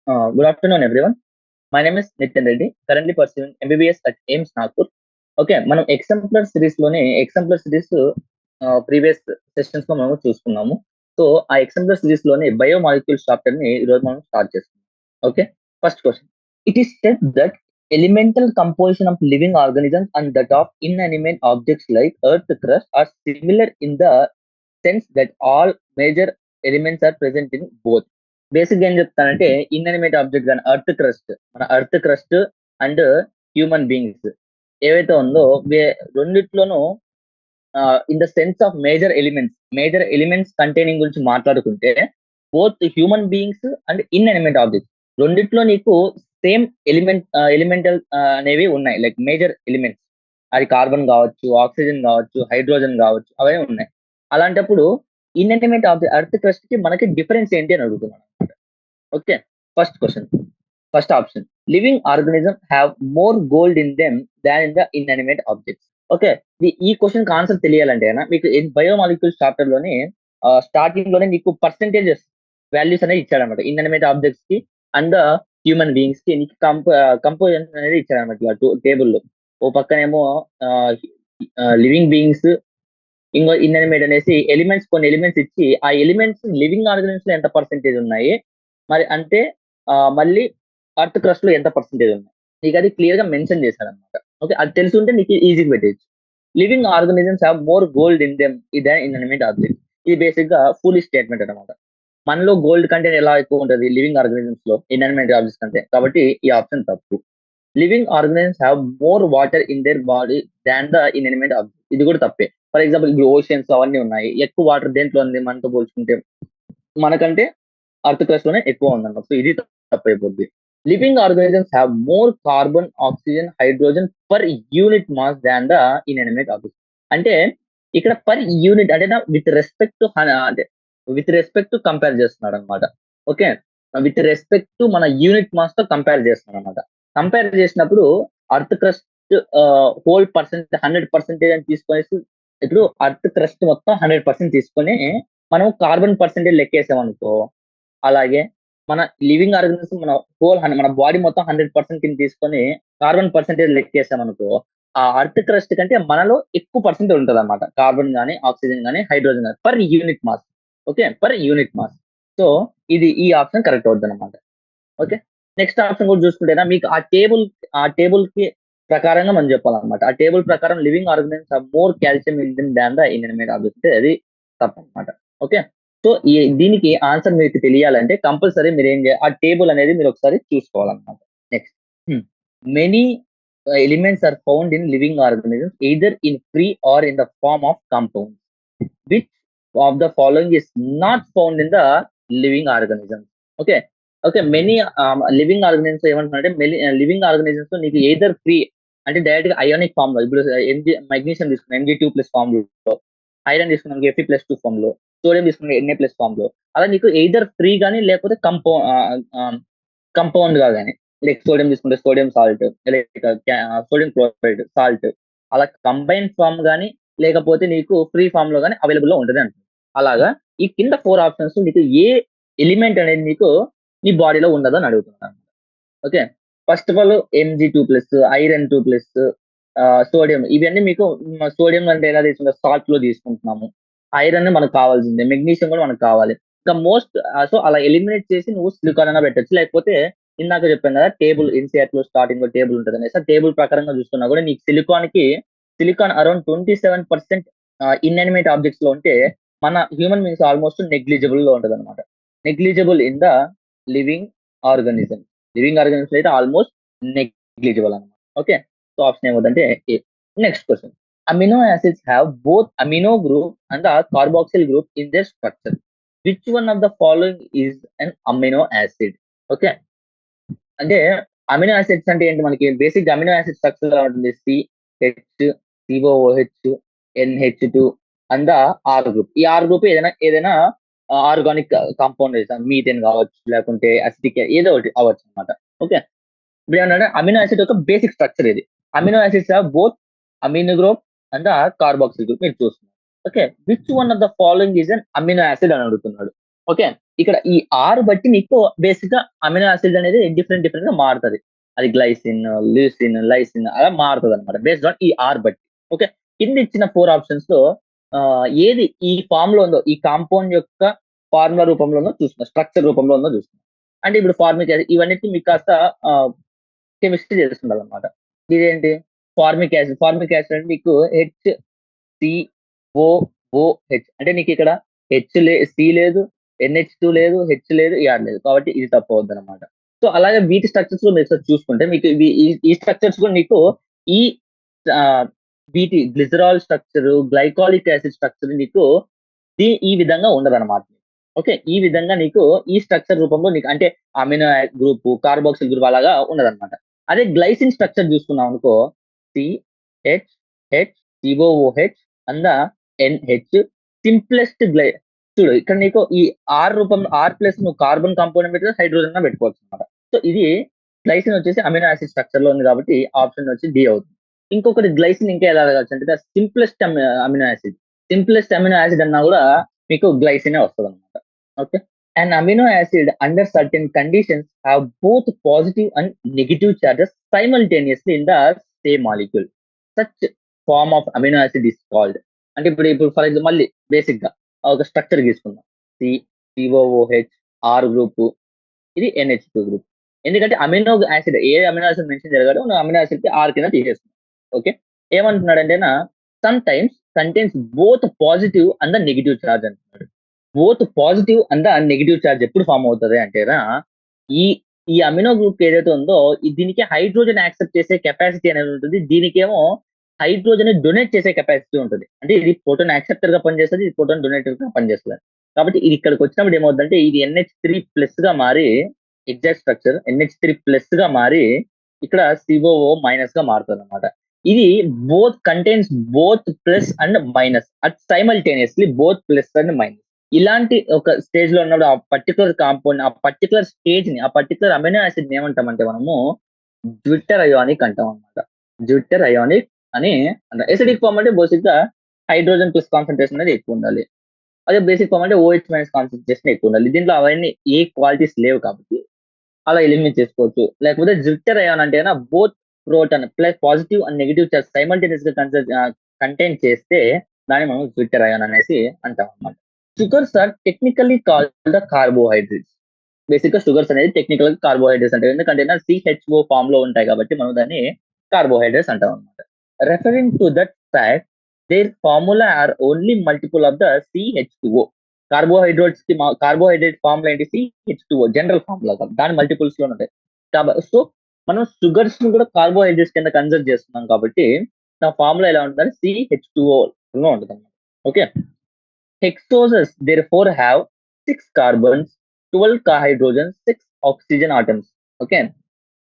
Good afternoon, everyone. My name is Nitin Reddy, currently pursuing MBBS at AIMS Nagpur. Okay. మనం exemplar సిరీస్‌లోనే exemplar series previous సెషన్స్‌లో మనం చూసుకున్నాము. So, ఆ exemplar సిరీస్‌లోనే బయో మాలిక్యూల్స్ చాప్టర్‌ని ఈరోజు మనం స్టార్ట్ చేసుకుందాం. Okay. First question. It is said that elemental composition of living organisms and that of inanimate objects like earth crust are similar in the sense that all major elements are present in both. బేసిక్‌గా ఏం చెప్తానంటే inanimate object గాని earth crust and human beings ఏవైతే ఉందో రెండిట్లోనూ in the sense of major elements containing గురించి మాట్లాడుకుంటే both human beings and inanimate objects రెండిట్లో నీకు సేమ్ ఎలిమెంటల్ అనేవి ఉన్నాయి. Like major elements. అది కార్బన్ కావచ్చు, ఆక్సిజన్ కావచ్చు, హైడ్రోజన్ కావచ్చు అవే ఉన్నాయి. అలాంటప్పుడు ఇన్‌అనిమేట్ ఆబ్జెక్ట్ ఎర్త్ క్రస్ట్ కి మనకి డిఫరెన్స్ ఏంటి అని అడుగుతున్నాను అనమాట. Okay. First question. First option. Living organism have more gold in them than in the inanimate objects. Okay. ఈ క్వెషన్‌కి ఆన్సర్ తెలియాలంటే మీకు బయో మాలిక్యూల్స్ చాప్టర్ లోనే స్టార్టింగ్ లోనే నీకు పర్సెంటేజెస్ వాల్యూస్ అనేది ఇచ్చాడన్నమాట. ఇన్‌అనిమేట్ ఆబ్జెక్ట్స్ కి అండ్ ద హ్యూమన్ బీయింగ్స్ కి నీకు కంపోజిషన్ అనేది ఇచ్చాడన్నమాట. ఇలా టేబుల్‌లో. ఓ పక్కనేమో ఆహ్, లివింగ్ బీయింగ్స్ ఇంకో ఇన్‌అనిమేట్ అనేసి కొన్ని ఎలిమెంట్స్ ఇచ్చి ఆ ఎలిమెంట్స్ లివింగ్ ఆర్గానిజమ్స్ లో ఎంత పర్సెంటేజ్ ఉన్నాయి మరి అంటే మళ్ళీ ఎర్త్ క్రస్ట్ లో ఎంత పర్సెంటేజ్ ఉన్నాయి నీకు అది క్లియర్ గా మెన్షన్ చేశారనమాట. ఓకే. అది తెలుసుంటే నీకు ఈజీగా పెట్టేయచ్చు. Living organisms have more gold in them ఇదే ఇన్‌అనిమేట్ ఆబ్జెక్ట్. ఇది బేసిక్ గా ఫూలిష్ స్టేట్మెంట్ అనమాట. మనలో గోల్డ్ కంటెంట్ ఎలా ఎక్కువ ఉంటది లివింగ్ ఆర్గానిజమ్స్ లో ఇన్‌అనిమేట్ ఆబ్జెక్ట్స్ కంటే. కాబట్టి ఈ ఆప్షన్ తప్పు. Living organisms have more water in their body than the inanimate object. ఇది కూడా తప్పే. ఫర్ ఎగ్జాంపుల్ ఇప్పుడు ఓషన్స్ అవన్నీ ఉన్నాయి. ఎక్కువ వాటర్ దేంట్లో ఉంది మనతో పోల్చుకుంటే? మనకంటే ఎర్త్ క్రస్ట్ లోనే ఎక్కువ ఉందన్నమాట. సో ఇది తప్పైపోద్ది. Living organisms have more carbon, oxygen, hydrogen per unit mass than the inanimate object. అంటే ఇక్కడ పర్ యూనిట్ అంటే విత్ రెస్పెక్ట్ టు కంపేర్ చేస్తున్నాడన్నమాట. ఓకే. విత్ రెస్పెక్ట్ టు మన యూనిట్ మాస్ తో కంపేర్ చేస్తున్నాడన్నమాట. కంపేర్ చేసినప్పుడు ఎర్త్ క్రస్ట్ హోల్ పర్సెంట్ 100% అని తీసుకొనేసి ఇప్పుడు ఎర్త్ క్రస్ట్ మొత్తం 100% తీసుకొని మనం కార్బన్ పర్సెంటేజ్ లెక్కేసామనుకో, అలాగే మన లివింగ్ ఆర్గానిజమ్స్ మన బాడీ మొత్తం 100% కింద తీసుకొని కార్బన్ పర్సెంటేజ్ లెక్కేసామనుకో, ఆ ఎర్త్ క్రస్ట్ కంటే మనలో ఎక్కువ పర్సెంటేజ్ ఉంటదన్నమాట. కార్బన్ గాని, ఆక్సిజన్ గాని, హైడ్రోజన్ గాని per unit mass. Okay. Per unit mass. So ఈ ఆప్షన్ కరెక్ట్ అవుద్దన్నమాట. ఓకే. నెక్స్ట్ ఆప్షన్ కూడా చూసుకుంటేనా మీకు ఆ టేబుల్‌కి ప్రకారంగా మనం చెప్పాలన్నమాట. ఆ టేబుల్ ప్రకారం living organisms have more calcium in them than the inanimate objects. అది తప్పన్నమాట. ఓకే. సో దీనికి ఆన్సర్ మీకు తెలియాలంటే కంపల్సరీ మీరేం ఆ టేబుల్ అనేది మీరు ఒకసారి చూసుకోవాలన్నమాట. Next. Hmm. Many elements are found in living organisms either in free or in the form of compounds. Which of the following is not found in the living organisms. Okay. Okay. Many living organisms ఏమంటున్నారంటే living organisms లో నీకు either free అంటే direct గా ionic form లో ఇప్పుడు magnesium తీసుకున్నాం Mg2+ form లో, iron తీసుకున్నాం Fe+2 ఫార్మ్ లో, సోడియం తీసుకున్నాం Na+ ఫార్మ్ లో. అలా నీకు ఎయిదర్ ఫ్రీ గానీ లేకపోతే కంపౌండ్ గా గానీ లైక్ సోడియం తీసుకుంటే sodium salt, like sodium chloride salt అలా కంబైన్ ఫార్మ్ గానీ లేకపోతే నీకు ఫ్రీ ఫార్మ్ లో గానీ అవైలబుల్ లో ఉంటది అంటున్నారు. అలాగా ఈ కింద 4 ఆప్షన్స్ నీకు ఏ ఎలిమెంట్ అనేది నీకు నీ బాడీలో ఉండదు అని అడుగుతున్నాను. Okay. First of all Mg2+, iron 2+, sodium ఇవన్నీ మీకు సోడియం అంటే ఎలా తీసుకుంటాం సాల్ట్ లో తీసుకుంటున్నాము. ఐరన్ మనకు కావాల్సిందే. మెగ్నీషియం కూడా మనకు కావాలి. ఇంకా సో అలా ఎలిమినేట్ చేసి నువ్వు సిలికాన్ అన్నా పెట్టొచ్చు. లేకపోతే ఇందాక చెప్పాను కదా టేబుల్ ఎన్‌సీఈఆర్‌టీ లో స్టార్టింగ్ లో టేబుల్ ఉంటదనేసి. ఆ టేబుల్ ప్రకారంగా చూస్తున్నా కూడా నీకు సిలికాన్ అరౌండ్ 27% ఇన్‌అనిమేట్ ఆబ్జెక్ట్స్ లో ఉంటే మన హ్యూమన్ బీయింగ్స్ ఆల్మోస్ట్ నెగ్లిజిబుల్ లో ఉంటదన్నమాట. Negligible in the living organism. Living organisms అయితే ఆల్మోస్ట్ నెగ్లిజిబుల్ అన్నమాట. ఓకే. సో ఆప్షన్ ఏమవుతుందంటే A. Next question. Amino acids have both amino group and the carboxyl group in their structure. Which one of the following is an amino acid? Okay. అంటే amino acids అంటే ఏంటి మనకి basic amino acid structure ఎలా ఉంటుంది? CH, COOH, NH2 and the R group. ఈ R group ఏదైనా organic compound methane కావచ్చు, లేకుంటే అసిటిక్ ఏదో ఒకటి అవ్వచ్చు అనమాట. ఓకే. ఇప్పుడు ఏమన్నా అమినో యాసిడ్ యొక్క బేసిక్ స్ట్రక్చర్ ఇది. Amino acids both amino group and carboxyl group మీరు చూస్తున్నారు. Okay. Which one of the following is an amino acid అని అడుగుతున్నాడు. ఓకే. ఇక్కడ ఈ ఆర్ బట్టి నీకు బేసిక్‌గా అమినో యాసిడ్ అనేది డిఫరెంట్ గా మారుతది. అది గ్లైసిన్, ల్యూసిన్, లైసిన్ అలా మారుతదనమాట. బేస్డ్ ఆన్ ఈ ఆర్ బట్టి. ఓకే. కింద ఇచ్చిన 4 ఆప్షన్స్‌లో ఏది ఈ ఫార్మ్‌లో ఉందో, ఈ కాంపౌండ్ యొక్క ఫార్ములా రూపంలో ఉందో చూసుకుందాం. స్ట్రక్చర్ రూపంలో ఉందో చూసుకుందాం. అంటే ఇప్పుడు ఫార్మిక్ యాసిడ్ ఇవన్నిటిని మీకు కాస్త ఆహ్, కెమిస్ట్రీ తెలుసుండాలనమాట. ఇదేంటి ఫార్మిక్ యాసిడ్. ఫార్మిక్ యాసిడ్ అంటే మీకు సిఓఓహెచ్ అంటే నీకిక్కడ సి లేదు, ఎన్‌హెచ్2 లేదు, హెచ్ లేదు, ఆర్ లేదు. కాబట్టి ఇది తప్పవుద్దనమాట. సో, అలాగే వీటి స్ట్రక్చర్స్ కూడా మీరు ఒకసారి చూసుకుంటే మీకు ఇవి ఈ స్ట్రక్చర్స్ కూడా నీకు ఈ ఆహ్, వీటి glycerol structure, glycolic acid structure నీకు ఈ విధంగా ఉండదనమాట. ఓకే. ఈ విధంగా నీకు ఈ స్ట్రక్చర్ రూపంలో నీకు అంటే అమినో గ్రూపు, కార్బాక్సిల్ గ్రూప్ అలాగా ఉండదనమాట. అదే గ్లైసిన్ స్ట్రక్చర్ చూసుకున్నామనుకో CH, H, COOH and NH simplest చూడు ఇక్కడ నీకు ఈ ఆర్ ప్లస్ నువ్వు కార్బన్ కాంపౌండ్ పెడితే హైడ్రోజన్ గా పెట్టుకోవచ్చనమాట. సో, ఇది గ్లైసిన్ వచ్చేసి అమినో యాసిడ్ స్ట్రక్చర్ లో ఉంది కాబట్టి ఆప్షన్ వచ్చి డి అవుతుంది. ఇంకొకటి గ్లైసిన్ ఇంకా ఎలా అడగొచ్చు అంటే simplest amino acid. Simplest amino acid అన్నా కూడా మీకు గ్లైసినే వస్తదనమాట. Okay. An amino acid under certain conditions have both positive and negative charges simultaneously in the same molecule. Such form of amino acid is called. అంటే ఇప్పుడు for example మళ్ళీ basic గా ఒక structure తీసుకుందాం. C, COOH, R group, ఇది NH two group. ఎందుకంటే amino acid ఏ amino acid mention చేయగాడో నువ్వు అమినో యాసిడ్ కి ఆర్ కింద తీసేస్తున్నావు. ఓకే. ఏమంటున్నాడంటేనా some times contains both positive and the negative charge అంటున్నాడు. Both positive and the negative charge ఎప్పుడు ఫార్మ్ అవుతది అంటేనా ఈ ఈ అమినో గ్రూప్ ఏదైతే ఉందో దీనికి హైడ్రోజన్ యాక్సెప్ట్ చేసే కెపాసిటీ అనేది ఉంటుంది. దీనికేమో హైడ్రోజన్ డొనేట్ చేసే కెపాసిటీ ఉంటుంది. అంటే ఇది ప్రోటాన్ యాక్సెప్టర్ గా పనిచేస్తది. ఇది ప్రోటాన్ డొనేటర్ గా పనిచేస్తది. కాబట్టి ఇది ఇక్కడికి వచ్చినప్పుడు ఏమవుతుందంటే ఇది ఎన్‌హెచ్3 ప్లస్ గా మారి ఎగ్జాక్ట్ స్ట్రక్చర్ ఎన్‌హెచ్3 ప్లస్ గా మారి ఇక్కడ సిఓఓ మైనస్ గా మారుతదనమాట. ఇది contains both plus and minus at simultaneously both plus and minus. ఇలాంటి ఒక స్టేజ్ లో ఉన్నప్పుడు ఆ పర్టికులర్ కాంపౌండ్, ఆ పర్టికులర్ స్టేజ్ ని, ఆ పర్టికులర్ అమినో యాసిడ్ ని ఏమంటామంటే మనము జ్విట్టర్ అయానిక్ అంటాం అనమాట. జ్విట్టర్ అయానిక్ అని అంటాం. ఎసిడిక్ ఫార్మ్ అంటే బేసిక్ గా హైడ్రోజన్ ప్లస్ కాన్సంట్రేషన్ అనేది ఎక్కువ ఉండాలి. అదే బేసిక్ ఫార్మ్ అంటే ఓహెచ్ మైనస్ కాన్సంట్రేషన్ ఎక్కువ ఉండాలి. దీంట్లో అవన్నీ ఏ క్వాలిటీస్ లేవు కాబట్టి అలా ఎలిమినేట్ చేసుకోవచ్చు. లేకపోతే జ్విట్టర్ అయాన్ అంటే both proton plus positive and negative charge simultaneous గా కంటైన్ చేస్తే దాన్ని మనం జ్విట్టర్ అయాన్ అనేసి అంటాం అన్నమాట. Sugars are technically called the carbohydrates. Basic గా షుగర్స్ అనేది టెక్నికల్ కార్బోహైడ్రేట్స్ అంటారు. ఎందుకంటే సిహెచ్ఓ ఫామ్ లో ఉంటాయి కాబట్టి మనం దాన్ని కార్బోహైడ్రేట్స్ అంటాం అనమాట. Referring to that fact their formula are only multiple of the CH two O. Carbohydrate form లో ఏంటి సిహెచ్2ఓ జనరల్ ఫార్ములా కాదు. దాని మల్టిపుల్స్ లో ఉంటాయి. సో మనం షుగర్స్ ని కూడా కార్బోహైడ్రేట్స్ కింద కన్సిడర్ చేస్తున్నాం కాబట్టి నా ఫార్ములా ఎలా ఉంటుంది సిహెచ్2ఓ లో ఉంటుంది. Okay. Hexoses therefore have 6 carbons, 12 hydrogens, 6 oxygen atoms. Okay.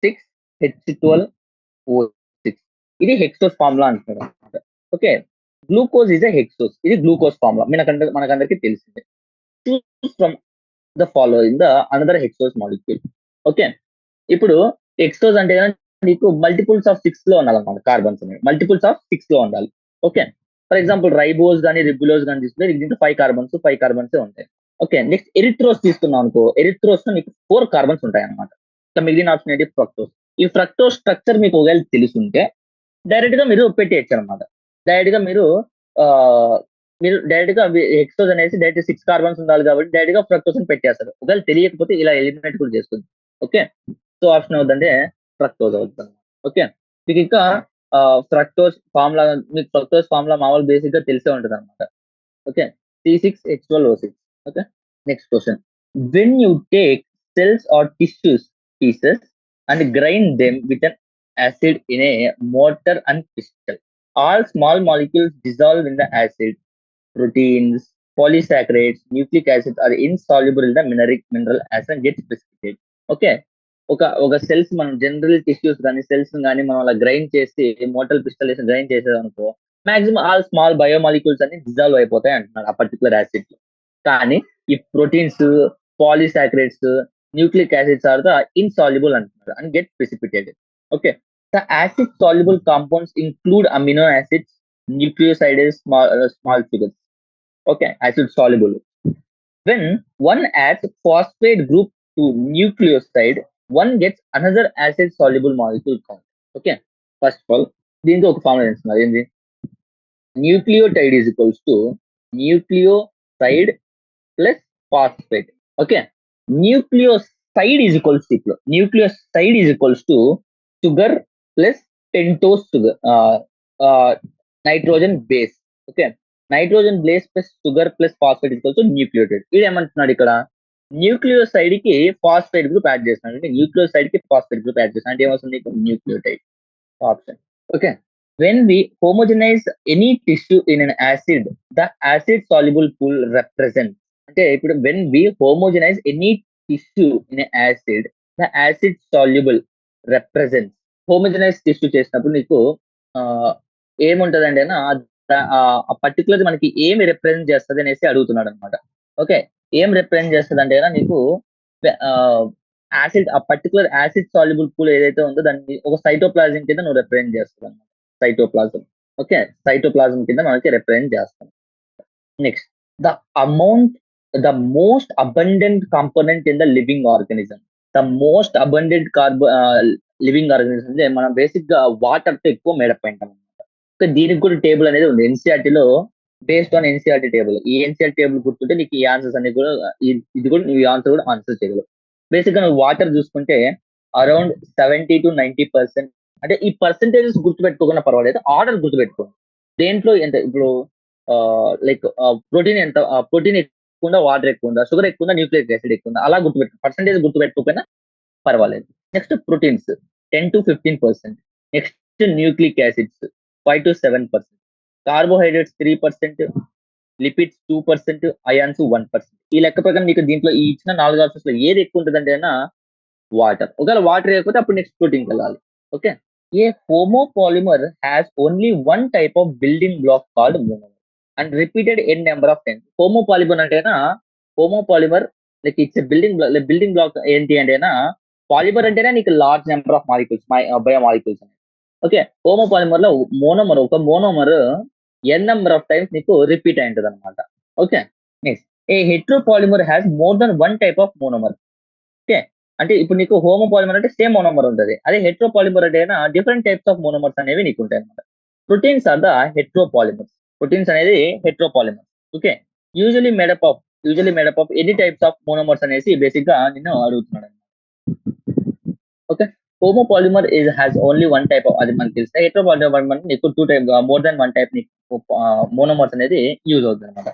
6H12O6. ఇది హెక్సోస్ ఫార్ములా అంటున్నారు అనమాట. Okay. Glucose is a hexoses. ఇది గ్లూకోజ్ ఫార్ములా మనకందరికి తెలిసిందే. Choose from the following the another hexoses molecule. Okay. ఇప్పుడు హెక్సోస్ అంటే నీకు మల్టిపుల్స్ ఆఫ్ 6 లో ఉండాలన్నమాట. కార్బన్స్ అనేవి మల్టిపుల్స్ ఆఫ్ 6 లో ఉండాలి. ఓకే. ఫర్ ఎగ్జాంపుల్ రైబోస్ కానీ రిబులోస్ కానీ తీసుకుంటే దీంట్లో 5 కార్బన్స్ ఉంటాయి. ఓకే. నెక్స్ట్ ఎరిథ్రోస్ తీసుకున్నాం అనుకో, ఎరిథ్రోస్ లో నీకు 4 కార్బన్స్ ఉంటాయి అనమాట. ఇంకా మిగిలిన ఆప్షన్ ఏంటి ఫ్రక్టోస్. ఈ ఫ్రక్టోస్ స్ట్రక్చర్ మీకు ఒకవేళ తెలుసుంటే డైరెక్ట్ గా మీరు పెట్టేయచ్చు అనమాట. డైరెక్ట్ గా మీరు హెక్సోస్ అనేసి డైరెక్ట్ 6 కార్బన్స్ ఉండాలి కాబట్టి డైరెక్ట్ గా ఫ్రక్టోస్ పెట్టేస్తారు. ఒకవేళ తెలియకపోతే ఇలా ఎలిమినేట్ కూడా చేసుకోండి. ఓకే. సో ఆప్షన్ అవుతుందంటే ఫ్రక్టోస్ అవుతుంది. ఓకే. మీకు ఇంకా ఫ్రక్టోస్ ఫార్ములా మీకు ఫ్రక్టోస్ ఫార్ములా మామూలు బేసిక్ గా తెలిసే ఉంటుంది అనమాట. Okay. C6H12O6. Okay. Next question. When you take cells or tissues pieces and grind them with an acid in a mortar and pestle, all small molecules dissolve in the acid. Proteins, polysaccharides, nucleic acids are insoluble in the mineral acid and gets precipitate. Okay. ఒక cells మనం general tissues కానీ cells కానీ మనం అలా grind చేసి mortar pestle వేసి grind చేసేదనుకో maximum all small biomolecules అన్ని డిజాల్వ్ అయిపోతాయి అంటున్నారు ఆ పర్టికులర్ యాసిడ్ లో. కానీ ఈ proteins, polysaccharides, nucleic acids are the insoluble అంటున్నారు and get precipitated. Okay. The acid soluble compounds include amino acids, nucleosides, small sugars. Okay. Acid soluble. when one adds phosphate group to nucleoside, one gets another acid soluble molecule count. Okay, first of all, దీంతో ఒక formula ఇస్తున్నారు ఏంది, nucleotide is equals to nucleoside plus phosphate. Okay, nucleoside is equals to nucleoside is equals to sugar plus pentose sugar, nitrogen base. Okay, nitrogen base plus sugar plus phosphate is equals to nucleotide. ఇది ఏమంటున్నాడు ఇక్కడ, nucleoside కి phosphate group add చేస్తున్నాడు, అంటే nucleoside కి phosphate group add చేస్తున్నాడు, అంటే ఏమవుతుంది nucleotide option. Okay, when we homogenize any tissue in an acid, the acid soluble pool represents, అంటే ఇప్పుడు when we homogenize any tissue in an acid, the acid soluble represents. Homogenise tissue చేసినప్పుడు నీకు ఏముంటదండి అన్న, ఆ particular మనకి ఏమి represent చేస్తుంది అనేసి అడుగుతున్నాడు అనమాట. ఓకే, ఏం రిప్రజెంట్ చేస్తుంది అంటే నీకు యాసిడ్, ఆ పర్టికులర్ యాసిడ్ సాల్యుబుల్ పూల్ ఏదైతే ఉందో దాన్ని ఒక సైటోప్లాజం కింద నువ్వు రిప్రజెంట్ చేస్తుంది అనమాట. సైటోప్లాజం. ఓకే, సైటోప్లాజం కింద మనకి రిప్రజెంట్ చేస్తాం. Next, the amount, the most abundant component in the living organism. The most abundant living organism అంటే మనం బేసిక్ గా వాటర్ తో ఎక్కువ మేడప్ అయింటాం అనమాట. దీనికి కూడా టేబుల్ అనేది ఉంది ఎన్సీఆర్టీ లో, బేస్డ్ ఆన్ ఎన్సీఆర్టీ టేబుల్. ఈ ఎన్సీఆర్టీ టేబుల్ గుర్తుంటే నీకు ఈ ఆన్సర్స్ అన్ని కూడా, ఇది కూడా నువ్వు ఈ ఆన్సర్ కూడా ఆన్సర్ చేయగలవు. బేసిక్ గా నువ్వు వాటర్ చూసుకుంటే అరౌండ్ 70-90%, అంటే ఈ పర్సెంటేజెస్ గుర్తుపెట్టుకోకుండా పర్వాలేదు, ఆర్డర్ గుర్తుపెట్టుకోండి. దేంట్లో ఎంత, ఇప్పుడు లైక్ ప్రోటీన్ ఎంత, ప్రోటీన్ ఎక్కువ ఉందా, వాటర్ ఎక్కువ ఉందా, షుగర్ ఎక్కువ ఉందా, న్యూక్లిక్ యాసిడ్ ఎక్కువ ఉందా, అలా పర్సెంటేజ్ గుర్తుపెట్టుకోకపోయినా పర్వాలేదు. Next proteins 10-15%, next nucleic acids 5-7%, carbohydrates 3%, lipids 2%, ions 1%. ఈ లెక్క ప్రకారం నీకు దీంట్లో ఈ ఇచ్చిన 4 ఆప్షన్స్ లో ఏది ఎక్కువ ఉంటుందంటే వాటర్. ఒకవేళ వాటర్ లేకపోతే అప్పుడు నెక్స్ట్ ప్రోటీన్కి వెళ్ళాలి. Okay, A homopolymer has only one type of building block called monomer and repeated n number of times. homopolymer అంటేనా, homopolymer like its building block ఏంటి అంటేనా, పాలిమర్ అంటేనే నీకు large number of molecules, biomolecules అనేది. Okay, homopolymer లో monomer, ఒక monomer n number of times నీకు repeat అయి ఉంటుంది అనమాట. Okay, next, a heteropolymer has more than one type of monomer. Okay, అంటే ఇప్పుడు నీకు హోమోపాలిమర్ అంటే సేమ్ మోనోమర్ ఉంటుంది, అదే హెట్రోపాలిమర్ అంటే డిఫరెంట్ టైప్స్ ఆఫ్ మోనోమర్స్ అనేవి నీకు ఉంటాయి అనమాట. Proteins are the heteropolymers. Proteins అనేది heteropolymer. Okay, usually made up of any types of monomers అనేసి బేసిక్ గా నిన్ను అడుగుతున్నాడు. ఓకే, homopolymer has only one type of, అది మనకి తెలిస్తే హెట్రోపాలిమర్ నీకు 2 టైప్, మోర్ దాన్ 1 టైప్ నీకు మోనోమర్స్ అనేది యూజ్ అవుతుంది అనమాట.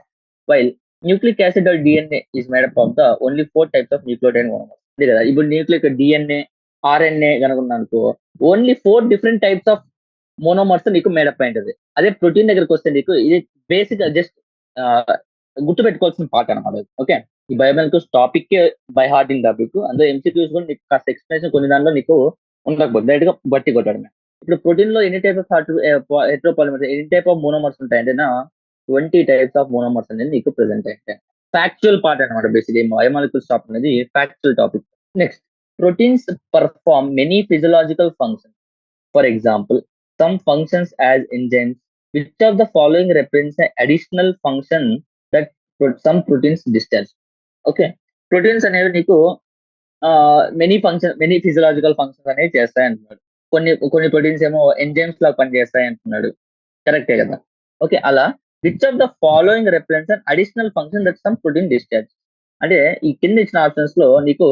While nucleic acid or DNA is made up of the only 4 types of nucleotide monomers. అంతే కదా, ఇప్పుడు న్యూక్లిక్ డిఎన్ఏ, ఆర్ఎన్ఏ కనుకున్నా అనుకో, only 4 different types of monomers నీకు మేడప్ అయి ఉంటుంది. అదే ప్రోటీన్ దగ్గరకు వస్తే నీకు ఇది బేసిక్ జస్ట్ గుర్తుపెట్టుకోవాల్సిన పార్ట్ అనమాట. ఓకే, ఈ బయోమెడికల్స్ టాపిక్ బై హార్టింగ్ టాపిక్, అందులో ఎంసీక్యూస్ కూడా నీకు కాస్త ఎక్స్ప్లెనేషన్ కొన్ని దానిలో నీకు ఉండకపోతే డైరెక్ట్ గా బట్టి కొట్టడమే. ఇప్పుడు ప్రోటీన్ లో ఎన్ని టైప్ ఆఫ్ హెట్రోపాలిమర్స్, ఎన్ని టైప్ ఆఫ్ మోనోమర్స్ ఉంటాయంటే 20 టైప్స్ ఆఫ్ మోనోమర్స్ అనేది నీకు ప్రెసెంట్ అయితే ఫ్యాక్చువల్ పార్ట్ అనమాట. బేసిక్ బయోమాలిక్యూల్స్ టాపిక్ అనేది factual topic. Next, proteins perform many physiological functions. For example, some functions as enzymes. Which of the following represents an additional function that some proteins discharge? Okay, proteins అనేవి నీకు many physiological functions అనేవి చేస్తాయి అంటున్నాడు. కొన్ని proteins ఏమో enzymes లాగా పనిచేస్తాయి అంటున్నాడు. కరెక్టే కదా. ఓకే, అలా which of the following represents an additional function that some protein discharge, అంటే ఈ కింద ఇచ్చిన ఆప్షన్స్ లో నీకు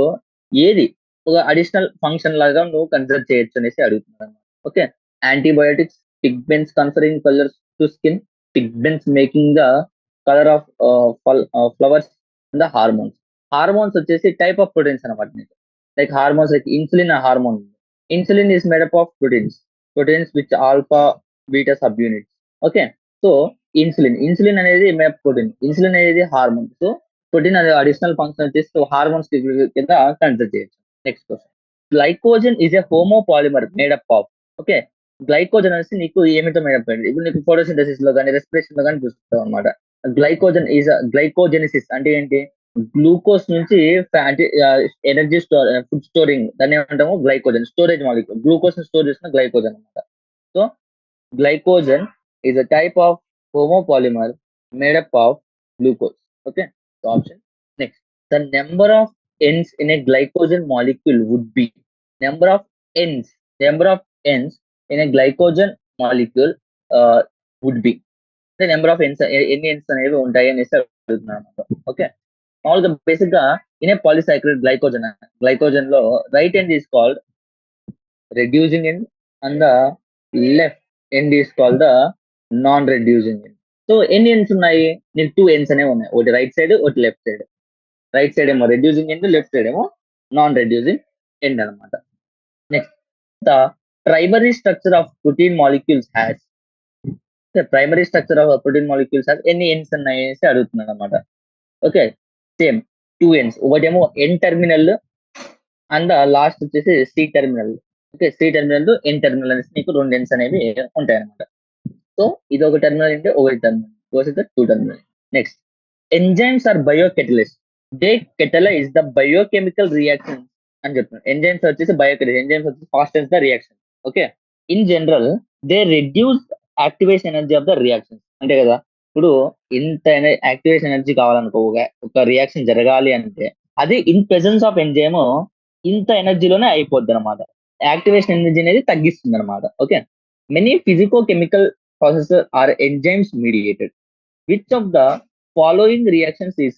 ఏది ఒక అడిషనల్ ఫంక్షన్ లాగా నువ్వు కన్సిడర్ చేయొచ్చు అనేసి అడుగుతున్నాను. Okay, antibiotics, pigments conferring colours to skin, pigments making the colour of flowers, the hormones. Hormones వచ్చేసి టైప్ ఆఫ్ ప్రోటీన్స్ అనమాట. నీకు like hormones, like insulin hormone. Insulin is made up of proteins which alpha beta subunits. Okay, so insulin అనేది మేప్ protein, insulin అనేది hormone. So protein అనేది additional function వచ్చేసి hormones కింద consider చేయొచ్చు. Next question, glycogen is a homopolymer made up of. Okay, glycogen అనేసి నీకు ఏమిటో మేడప్ అయింది. ఇప్పుడు నీకు ఫోటోసింథసిస్ లో కానీ రెస్పిరేషన్ లో కానీ చూస్తావు అనమాట. గ్లైకోజెనిసిస్ అంటే ఏంటి, గ్లూకోజ్ నుంచి ఎనర్జీ ఫుడ్ స్టోరింగ్, దాన్ని ఏమంటాము glycogen, storage molecule. Glucose store చేసిన గ్లైకోజన్ అనమాట. So glycogen is a type of homopolymer made up of glucose. Okay, so option. the number of ends in a glycogen molecule would be number of ends number of ends in a glycogen molecule would be the number of ends ఎన్ని ends అనేవి ఉంటాయి అనేసి అడుగుతున్నాను okay మామూలుగా basic గా in a polysaccharide glycogen లో right end is called reducing end and the left end is called the non-reducing end. So ఎన్ని ends ఉన్నాయి నీకు టూ ఎండ్స్ అనేవి ఉన్నాయి ఒకటి రైట్ సైడ్ ఒకటి లెఫ్ట్ సైడ్ రైట్ సైడ్ ఏమో రెడ్యూసింగ్ ఎండ్ లెఫ్ట్ సైడ్ ఏమో నాన్ రెడ్యూసింగ్ ఎండ్ అనమాట next the primary structure of protein molecules has primary structure of protein molecules has ఎన్ని ఎండ్స్ ఉన్నాయి అనేసి అడుగుతున్నాడు అనమాట ఓకే సేమ్ టూ ఎండ్స్ ఒకటేమో ఎన్ టెర్మినల్ అండ్ లాస్ట్ వచ్చేసి C terminal okay C terminal N terminal అనేసి నీకు రెండు ఎండ్స్ అనేవి ఉంటాయి అనమాట సో ఇది ఒక టెర్మినల్ అంటే ఒకటి terminal goes to terminal next enzymes are biocatalyst they catalyse the biochemical reaction అని చెప్తున్నారు ఎంజైమ్స్ వచ్చేసి బయోకెటలిస్ట్ ఎంజైమ్స్ వచ్చేసి fastens the reaction okay in general they reduce activation energy of the reaction అంటే కదా ఇప్పుడు ఇంత యాక్టివేషన్ ఎనర్జీ కావాలనుకో ఒక reaction జరగాలి అంటే అది ఇన్ ప్రెసెన్స్ ఆఫ్ ఎంజైమ్ ఇంత ఎనర్జీలోనే అయిపోద్ది అనమాట యాక్టివేషన్ ఎనర్జీ అనేది తగ్గిస్తుంది అనమాట okay many physico chemical processes are enzymes mediated which of the following reactions is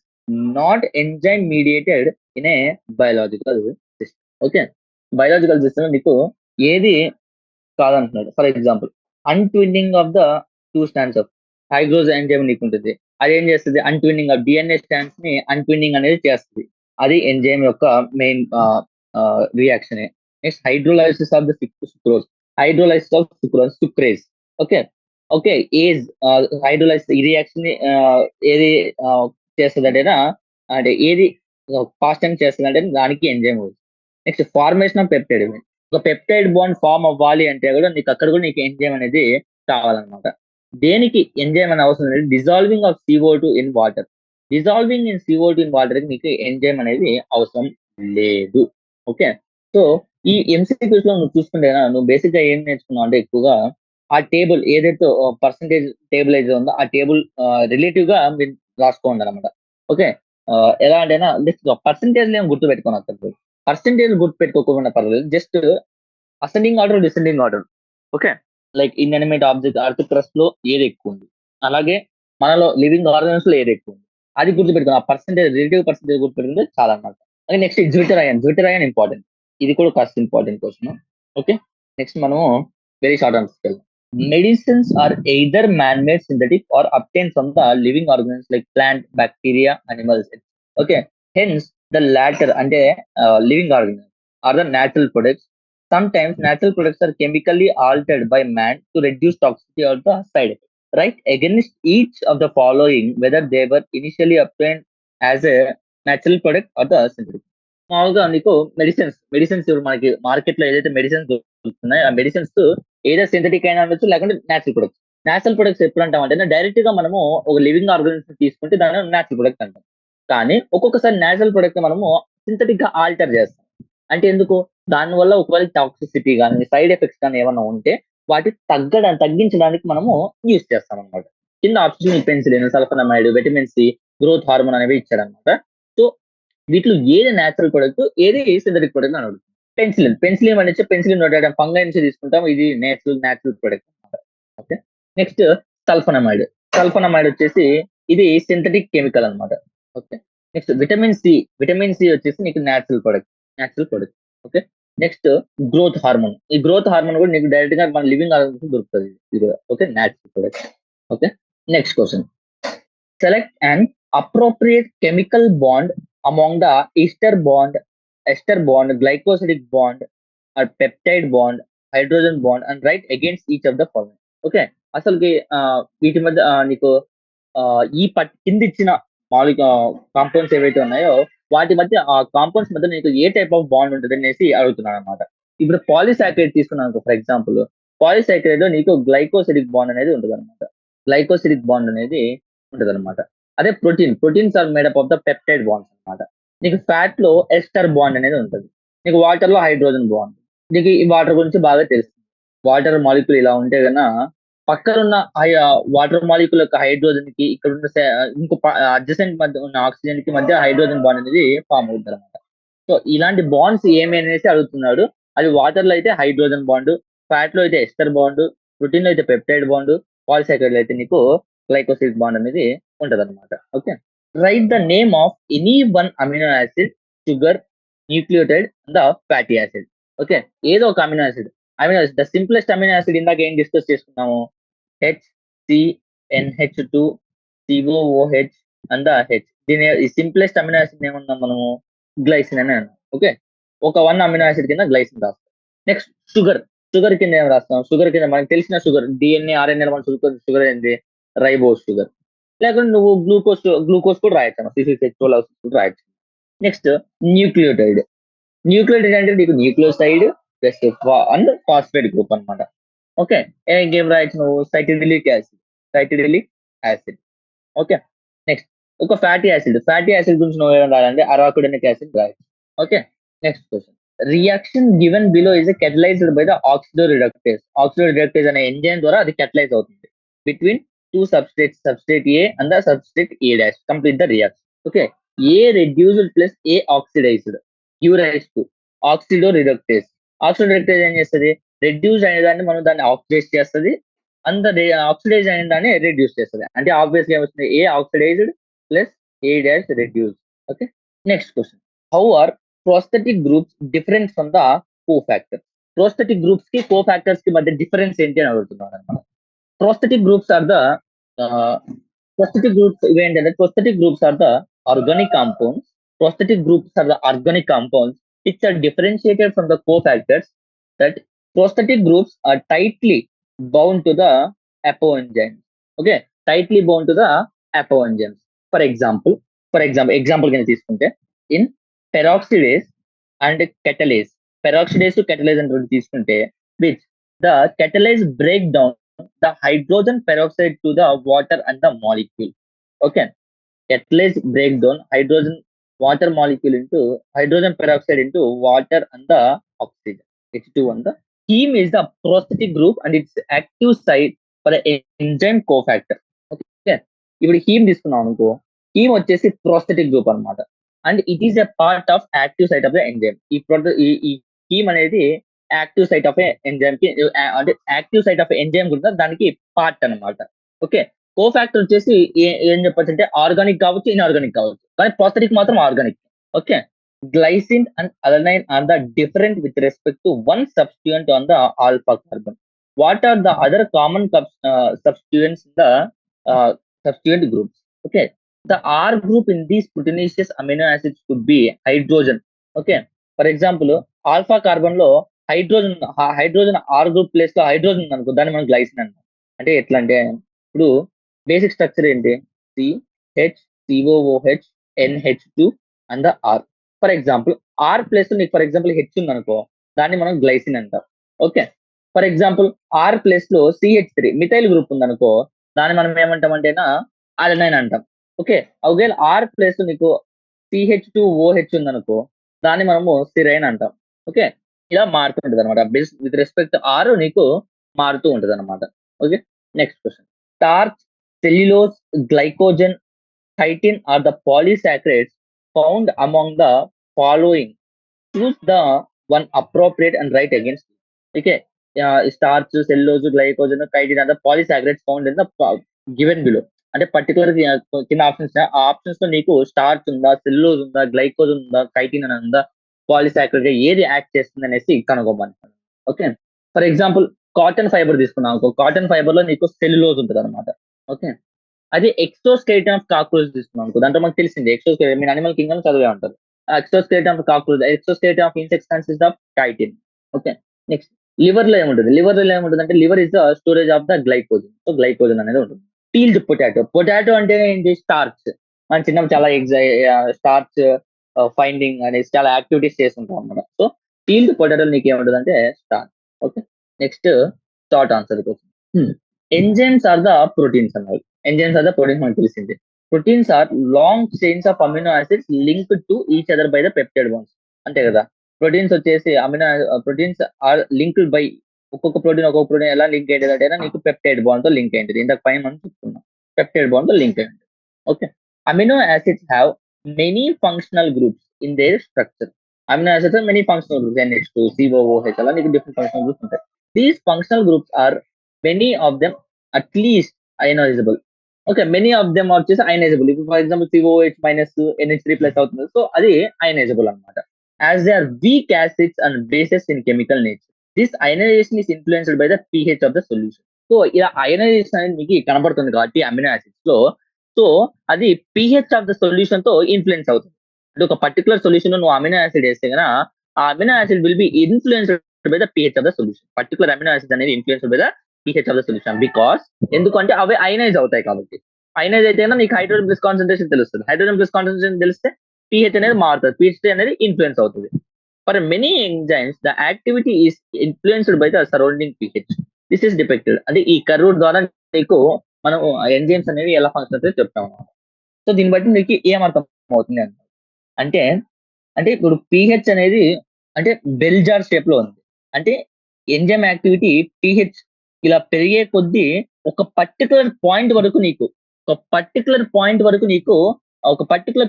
not enzyme mediated in a biological system okay biological system నీకు ఏది కాదంటున్నాడు for example untwining of the two strands of హైడ్రోజ్ enzyme నీకు ఉంటుంది అది ఏం చేస్తుంది అన్ట్విన్నింగ్ of DNA stands ని అన్ట్విన్నింగ్ అనేది చేస్తుంది అది ఎంజైమ్ యొక్క main reaction next hydrolysis of the sucrose hydrolysis of sucrase okay okay age hydrolysis ఈ రియాక్షన్ ఏది చేస్తుంది అంటే ఏది ఫాస్ట్ టైం చేస్తుంది అంటే దానికి ఎంజైమ్ అవుతుంది నెక్స్ట్ ఫార్మేషన్ ఆఫ్ పెప్టైడ్ ఒక పెప్టైడ్ బాండ్ ఫామ్ అవ్వాలి అంటే కూడా నీకు అక్కడ కూడా నీకు ఎంజైమ్ అనేది కావాలన్నమాట దేనికి ఎంజైమ్ అనే అవసరం లేదు dissolving of CO2 in water dissolving in CO2 in water నీకు ఎంజైమ్ అనేది అవసరం లేదు ఓకే సో ఈ ఎంసీక్యూస్ లో నువ్వు చూసుకుంటే నువ్వు బేసిక్ గా ఏం నేర్చుకున్నావు అంటే ఎక్కువగా ఆ టేబుల్ ఏదైతే పర్సంటేజ్ టేబుల్ అయితే ఉందో ఆ టేబుల్ రిలేటివ్ గా మీరు రాసుకోండి అనమాట ఓకే ఎలా అంటే పర్సంటేజ్ ఏం గుర్తు పెట్టుకోను పర్సంటేజ్ గుర్తు పెట్టుకోకుండా పర్వాలేదు just ascending order descending order okay like inanimate object earth crust లో ఏది ఎక్కువ ఉంది అలాగే మనలో లివింగ్ ఆర్గన్స్ లో ఏది ఎక్కువ ఉంది అది గుర్తుపెట్టుకుని ఆ పర్సంటేజ్ రిలేటివ్ పర్సంటేజ్ గుర్తుపెట్టుకుంటే చాలా అనమాట అలాగే నెక్స్ట్ జ్విటర్ అయాన్ ఇంపార్టెంట్ ఇది కూడా కాస్త ఇంపార్టెంట్ క్వశ్చన్ ఓకే నెక్స్ట్ మనము వెరీ షార్ట్ ఆన్సర్స్ వెళ్దాం medicines are either man made synthetic or obtain from the living organs like plant bacteria animals okay hence the latter అంటే living organs are the natural products. Sometimes natural products are chemically altered by man to reduce toxicity or the side effect. Right? Against each of the following, whether they were initially obtained as a natural product or the synthetic. మామూలుగా నీకు medicines మనకి market లో ఏదైతే medicines దొరుకుతున్నాయో ఆ medicines ఏదో synthetic అయినా ఉండొచ్చు లేకుంటే నేచురల్ ప్రొడక్ట్స్ ఎప్పుడు అంటాం అంటే డైరెక్ట్ గా మనము ఒక లివింగ్ ఆర్గనిజం తీసుకుంటే దాన్ని నేచురల్ ప్రొడక్ట్ అంటాం కానీ ఒక్కొక్కసారి నేచురల్ ప్రొడక్ట్ మనము సింథటిక్ గా ఆల్టర్ చేస్తాం అంటే ఎందుకు దానివల్ల ఒకవేళ టాక్సిసిటీ కానీ సైడ్ ఎఫెక్ట్స్ కానీ ఏమైనా ఉంటే వాటి తగ్గించడానికి మనము యూజ్ చేస్తాం అనమాట కింద option penicillin sulphonamide vitamin C growth hormone అనేవి ఇచ్చాడనమాట సో వీటిలో ఏది నేచురల్ ప్రొడక్ట్ ఏది సింథటిక్ ప్రొడక్ట్ అని అడుగుతుంది పెన్సిలిన్ అనేది పెన్సిలిన్ ఫంగై నుంచి తీసుకుంటాం ఇది నేచురల్ ప్రొడక్ట్ అనమాట ఓకే నెక్స్ట్ సల్ఫనమైడ్ వచ్చేసి ఇది సింథటిక్ కెమికల్ అనమాట ఓకే నెక్స్ట్ విటమిన్ సి వచ్చేసి నీకు natural product okay next growth hormone ఈ గ్రోత్ హార్మోన్ కూడా నీకు డైరెక్ట్ గా మన లివింగ్ ఆర్గన్స్ దొరుకుతుంది ఇది okay natural product okay next question select and appropriate chemical bond among the ester bond glycosidic bond or peptide bond hydrogen bond and write against each of the following okay అసలుకి వీటి మధ్య నీకు ఈ కింద ఇచ్చిన మామూలుగా కాంపౌండ్స్ ఏవైతే ఉన్నాయో వాటి మధ్య ఆ కాంపౌండ్స్ మధ్య నీకు ఏ టైప్ ఆఫ్ బాండ్ ఉంటుంది అనేసి అడుగుతున్నాను అనమాట ఇప్పుడు పాలిసాకరైడ్ తీసుకున్నాను ఫర్ ఎగ్జాంపుల్ పాలిసాకరైడ్ లో నీకు గ్లైకోసిడిక్ బాండ్ అనేది ఉంటుంది అనమాట అదే proteins are made up of the peptide bonds అనమాట నీకు ఫ్యాట్ లో ఎస్టర్ బాండ్ అనేది ఉంటుంది నీకు వాటర్ లో హైడ్రోజన్ బాండ్ నీకు ఈ వాటర్ గురించి బాగా తెలుస్తుంది వాటర్ మాలిక్యూల్ ఇలా ఉంటే కన్నా పక్కనున్న వాటర్ మాలిక్యూల్ యొక్క హైడ్రోజన్ కి ఇక్కడ ఉన్న ఇంకో అడ్జసెంట్ మధ్య ఉన్న ఆక్సిజన్ కి మధ్య హైడ్రోజన్ బాండ్ అనేది ఫామ్ అవుతుంది అనమాట. సో ఇలాంటి బాండ్స్ ఏమి అనేసి అడుగుతున్నాడు. అది వాటర్ లో అయితే హైడ్రోజన్ బాండ్, ఫ్యాట్ లో అయితే ఎస్టర్ బాండ్, ప్రోటీన్ లో అయితే పెప్టైడ్ బాండ్, పాలిసాకరైడ్ లో అయితే నీకు గ్లైకోసిడ్ బాండ్ అనేది ఉంటది అనమాట. Okay, right the name of any one amino acid, sugar, nucleotide, the fatty acid. Okay, ఏదో ఒక amino acid. The simplest amino acid ఇందాక ఏం డిస్కస్ చేసుకున్నాము, HCNH2 COOH అండ్ హెచ్. దీని ఈ సింప్లెస్ట్ అమినో యాసిడ్ ఏమన్నాం మనము, గ్లైసిన్ అని అన్నాం. ఓకే, ఒక 1 అమినో యాసిడ్ కింద గ్లైసిన్ రాస్తాం. Next sugar. షుగర్ కింద ఏం రాస్తాం, షుగర్ కింద మనకి తెలిసిన షుగర్, డిఎన్ఏ ఆర్ఎన్ఏ మన షుగర్ ఏంటి, రైబోస్ షుగర్. లేకుంటే నువ్వు గ్లూకోజ్ కూడా రాయొచ్చు, CCH12 రాయొచ్చు. Next nucleotide. న్యూక్లియోటైడ్ అంటే నీకు nucleoside plus and phosphate group అన్నమాట. ఓకే, ఇంకేం రాయొచ్చు నువ్వు, సైటిడిలిక్ యాసిడ్. ఓకే, నెక్స్ట్ ఒక ఫ్యాటీ యాసిడ్. ఫ్యాటీ యాసిడ్ గురించి నువ్వు ఏమైనా రాయాలంటే అరాకుడెనిక్ యాసిడ్ రాయొచ్చు. Okay, next question. Reaction given below is catalysed by the oxidoreductase. Oxidoreductase అనే ఎంజైమ్ ద్వారా అది కెటలైజ్ అవుతుంది between two substrate A and the substrate A dash. Complete the reaction. Okay, A reduced plus A oxidised you rise to ఆక్సిడోరిడక్టేస్. ఆక్సిడోరిడక్టేస్ ఏం చేస్తుంది, reduce అనే దాన్ని మనం దాన్ని ఆక్సిడైజ్ చేస్తుంది, అంత ఆక్సిడైజ్ అయిన దాన్ని రెడ్యూస్ చేస్తుంది. అంటే ఆబ్వియస్గా ఏమొస్తుంది, A oxidised plus A dash reduce. Okay, next question. How are prosthetic groups different from the cofactors. Prosthetic groups కి కోఫాక్టర్స్ కి మధ్య డిఫరెన్స్ ఏంటి అని అడుగుతున్నాను అనమాట. Prosthetic groups are the prosthetic groups are the organic compounds. Prosthetic groups are the organic compounds which are differentiated from the cofactors. That prosthetic groups are tightly bound to the apoenzymes. Okay, tightly bound to the apoenzymes. For example, కింద తీసుకుంటే in peroxidase and catalase. Peroxidase to catalase అంటే తీసుకుంటే which the catalase break down the hydrogen peroxide to the water and the molecule. Okay, catalase break down hydrogen water molecule into hydrogen peroxide into water and the oxygen, H2 and the heme is the prosthetic group and its active site for the enzyme cofactor. Okay, ఇప్పుడు heme తీసుకున్నాం అనుకో, heme వచ్చేసి prosthetic group అన్నమాట. And it is a part of active site of the enzyme. ఈ heme అనేది active site of enzyme కి, అంటే active site of enzyme కూడా దానికి పార్ట్ అన్నమాట. ఓకే, కోఫాక్టర్ వచ్చేసి ఏం చెప్పొచ్చు అంటే ఆర్గానిక్ కావచ్చు, ఇన్ఆర్గానిక్ కావచ్చు, కానీ ప్రోస్థెటిక్ మాత్రం organic. Okay, glycine and alanine are the different with respect to one substituent on the alpha carbon. What are the other common substituents in the substituent groups? Okay, the R group in these proteinaceous amino acids could be hydrogen. Okay, for example, alpha carbon లో hydrogen are group place లో hydrogen ఉంది అనుకో, దాన్ని మనం glycine అంటాం. అంటే ఎట్లా అంటే ఇప్పుడు బేసిక్ స్ట్రక్చర్ ఏంటి, CHCOOH NH2 and R. For example R place లో నీకు ఫర్ ఎగ్జాంపుల్ హెచ్ ఉంది అనుకో, దాన్ని మనం గ్లైసిన్ అంటాం. Okay, for example R place లో CH3 మిథైల్ గ్రూప్ ఉంది అనుకో, దాన్ని మనం ఏమంటామంటేనా అలనైన్ అంటాం. ఓకే, ఒకవేళ ఆర్ ప్లేస్ నీకు CH2OH ఉంది అనుకో, దాన్ని మనము సిరైన్ అంటాం. ఓకే, ఇలా మారుతుంటది అనమాట. విత్ రెస్పెక్ట్ ఆర్ నీకు మారుతూ ఉంటది అనమాట. Okay, next question. Starch, cellulose, glycogen, chitin are the polysaccharides found among the following. Choose the one appropriate and write against. Okay, starch, cellulose, glycogen, chitin are the polysaccharides found in the given below. అంటే particular కింద options, ఆ options లో నీకు starch ఉందా, cellulose ఉందా, glycogen ఉందా, chitin అని ఉందా, పాలిసాకరైడ్ ఏది యాక్ట్ చేస్తుంది అనేసి కనుగొమంటారు. Okay, for example cotton fibre తీసుకున్నాం, కాటన్ ఫైబర్ లో నీకు సెల్యులోజ్ ఉంటుంది అనమాట. ఓకే, అది ఎక్సోస్కెలిటన్ ఆఫ్ కాక్రోచ్ తీసుకున్నాం అనుకో, దాంట్లో మనకు తెలిసింది ఎక్సోస్కెలిటన్, మీరు అనిమల్ కింగ్డమ్ చదివే ఉంటారు. Exoskeleton of cockroach, exoskeleton of insects consist of chitin. Okay, next liver లో ఏముంటుంది అంటే liver is the storage of the glycogen. So glycogen అనేది ఉంటుంది. పీల్డ్ పొటాటో అంటే ఏంటి, స్టార్చ్. మనం చిన్నప్పుడు చాలా స్టార్చ్ ఫైండింగ్ అనేసి చాలా యాక్టివిటీస్ చేస్తుంటాం అనమాట. సో పీల్డ్ పొటాటో నీకు ఏముంటుంది అంటే starch. Okay, next short answer question. Enzymes are the proteins అన్నారు. ఎంజైమ్స్ ఆర్ ద ప్రోటీన్స్ మనకు తెలిసింది. Proteins are long chains of amino acids linked to each other by the peptide bonds. అంతే కదా, proteins వచ్చేసి proteins are linked by ఒక్కొక్క protein ఎలా link అయ్యేది అంటే నీకు పెప్టైడ్ బాండ్ తో లింక్ అయింది. ఇంతకు పైన మనం చూస్తున్నాం పెప్టైడ్ బాండ్ తో లింక్ అయింది. Okay, amino acids have many functional groups in their structure. Amino acids many functional groups NH2 COOH అలా నీకు డిఫరెంట్ ఫంక్షనల్ గ్రూప్స్ ఉంటాయి. These functional groups are many of them at least ionizable. Okay, many of them వచ్చేసి ionizable. ఇప్పుడు for example COOH మైనస్ NH3+ అవుతుంది, so అది ionizable అనమాట. As they are weak acids and bases in chemical nature, this ionisation is influenced by the pH of the solution. So ఇలా ionisation అనేది మీకు కనబడుతుంది కాబట్టి అమినో యాసిడ్స్ లో, సో అది pH ఆఫ్ ద సొల్యూషన్ తో ఇన్ఫ్లుయెన్స్ అవుతుంది. అంటే ఒక పర్టికులర్ సొల్యూషన్ లో నువ్వు అమినో యాసిడ్ వేస్తే గన ఆ amino acid will be influenced by the pH of the solution. Particular amino acid అనేది influenced by the pH of the solution because ఎందుకంటే అవి అయనైజ్ అవుతాయి కాబట్టి. అయనైజ్ అయితే నీకు హైడ్రోజన్ ప్లస్ కాన్సన్ట్రేషన్ తెలుస్తుంది. హైడ్రోజన్ ప్లస్ కాన్సన్ట్రేషన్ తెలిస్తే pH అనేది మారుతుంది, pH అనేది ఇన్ఫ్లుయెన్స్ అవుతుంది. For many enzymes, the activity is influenced by the surrounding pH. This is depicted. అంటే ఈ కర్వ్ ద్వారా నీకు మనం ఎంజైమ్స్ అనేవి ఎలా ఫంక్షన్ అవుతాయో చెప్తాం అన్నమాట. సో దీన్ని బట్టి నీకు ఏం అర్థం అవుతుంది అంటే అంటే ఇప్పుడు pH అనేది అంటే బెల్ జార్ షేప్ లో ఉంది. అంటే ఎంజైమ్ యాక్టివిటీ pH ఇలా పెరిగే కొద్దీ ఒక పర్టికులర్ పాయింట్ వరకు నీకు ఒక పర్టికులర్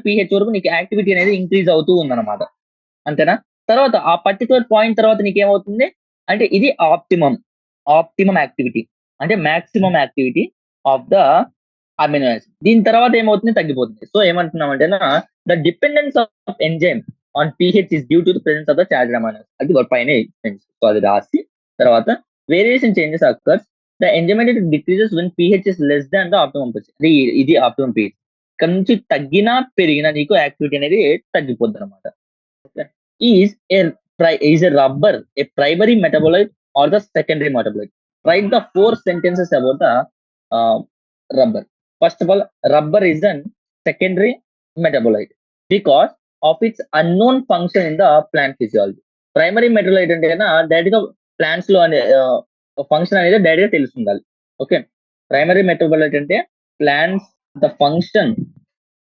pH వరకు నీకు యాక్టివిటీ అనేది ఇంక్రీజ్ అవుతూ ఉందన్నమాట. అంతేనా? తర్వాత ఆ పర్టికులర్ పాయింట్ తర్వాత నీకేమవుతుంది అంటే ఇది ఆప్టిమం యాక్టివిటీ అంటే maximum activity of the amino acid. దీని తర్వాత ఏమవుతుంది, తగ్గిపోతుంది. సో ఏమంటున్నామంటే the dependence of enzyme on pH is due to the presence of the charged amino acid. అది పైన సో అది రాసి తర్వాత variation changes occurs the enzymatic decreases when pH is less than the optimum pH. ఇది optimum pH. ఇక్కడ నుంచి తగ్గినా పెరిగినా నీకు యాక్టివిటీ అనేది తగ్గిపోద్ది అనమాట. Is a rubber a primary metabolite or the secondary metabolite? Write the 4 sentences about the rubber. First of all, rubber is a secondary metabolite because of its unknown function in the plant physiology. Primary metabolite అంటే direct గా plants లో అనే function అనేది direct గా తెలుస్తుండాలి. Okay, primary metabolite అంటే plants the function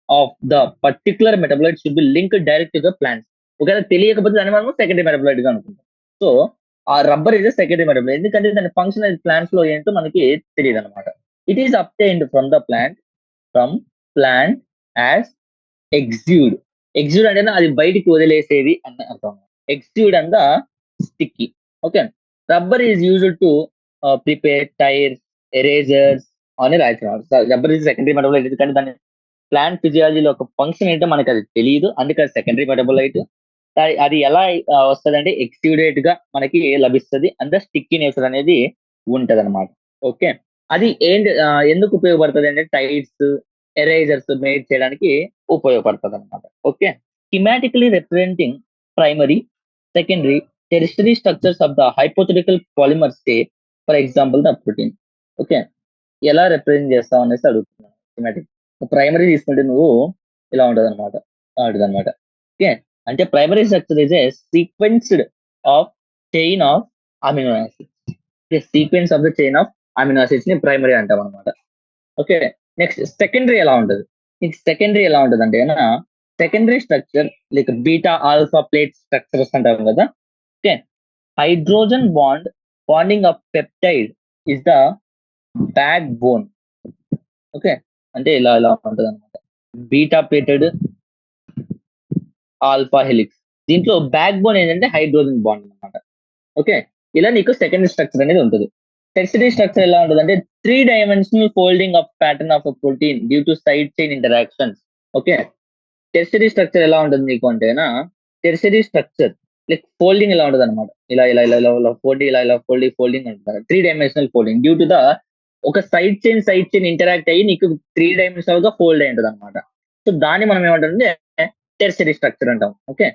of the particular metabolite should be link direct to the plants. ఒకవేళ తెలియకపోతే దాన్ని మనం సెకండరీ మెటాబోలైట్ గా అనుకుంటాం. సో ఆ రబ్బర్ ఇస్ సెకండరీ మెటాబోలైట్ ఎందుకంటే దాని ఫంక్షన్ ప్లాంట్స్ లో ఏంటో మనకి తెలియదు అనమాట. It is obtained from plant as exude. Exude అంటే అది బయటికి వదిలేసేది అని అర్థం. Exude and the sticky. Okay, rubber is used to prepare tyres, erasers అని రాస్తున్నారు. రబ్బర్ ఈజ్ సెకండరీ మెటాబోలైట్ ఎందుకంటే దాని ప్లాంట్ ఫిజియాలజీలో ఒక ఫంక్షన్ ఏంటో మనకి అది తెలియదు, అందుకని సెకండరీ మెటాబోలైట్. అది ఎలా వస్తుంది అంటే ఎక్స్యూడేట్ గా మనకి లభిస్తుంది, అంత స్టిక్కీ నేచర్ అనేది ఉంటది అనమాట. ఓకే, అది ఎందుకు ఉపయోగపడుతుంది అంటే టైర్స్, ఎరేజర్స్ మేడ్ చేయడానికి ఉపయోగపడుతుంది అనమాట. Okay, schematically representing primary, secondary, tertiary structures of the hypothetical polymer say for example the protein. Okay, ఎలా రిప్రజెంట్ చేస్తావు అనేసి అడుగుతున్నాను. స్కిమాటిక్ ప్రైమరీ తీసుకుంటే నువ్వు ఇలా ఉంటది అనమాట. ఓకే, అంటే primary structure is a sequenced of chain of amino acids. Sequence of the chain of amino acids ని ప్రైమరీ అంటాం అనమాట. ఓకే, నెక్స్ట్ సెకండరీ ఎలా ఉంటుంది? సెకండరీ ఎలా ఉంటుంది అంటే secondary structure like beta alpha plate structures అంటాం కదా. Okay, hydrogen bonding of peptide is the back bone. Okay, అంటే ఇలా ఉంటుంది అనమాట. బీటా ప్లేటెడ్ ఆల్ఫా హెలిక్స్, దీంట్లో బ్యాక్ బోన్ ఏంటంటే హైడ్రోజన్ బాండ్ అనమాట. ఓకే, ఇలా నీకు సెకండరీ స్ట్రక్చర్ అనేది ఉంటుంది. టెర్షరీ స్ట్రక్చర్ ఎలా ఉంటుంది అంటే 3 dimensional folding of pattern of protein due to side chain interactions. Okay, tertiary structure ఎలా ఉంటుంది నీకు అంటే టెర్షరీ స్ట్రక్చర్ లైక్ ఫోల్డింగ్ ఎలా ఉంటుంది అనమాట. ఇలా ఇలా ఇలా ఇలా ఫోల్డింగ్, ఇలా ఇలా ఫోల్డింగ్ అంటారు. 3 dimensional folding due to the ఒక సైడ్ చైన్ ఇంటరాక్ట్ అయ్యి నీకు 3 డైమెన్షనల్ గా ఫోల్డ్ అయి ఉంటుంది అనమాట. సో దాన్ని మనం ఏమంటారంటే టెర్షరీ స్ట్రక్చర్ అంటాం. Okay,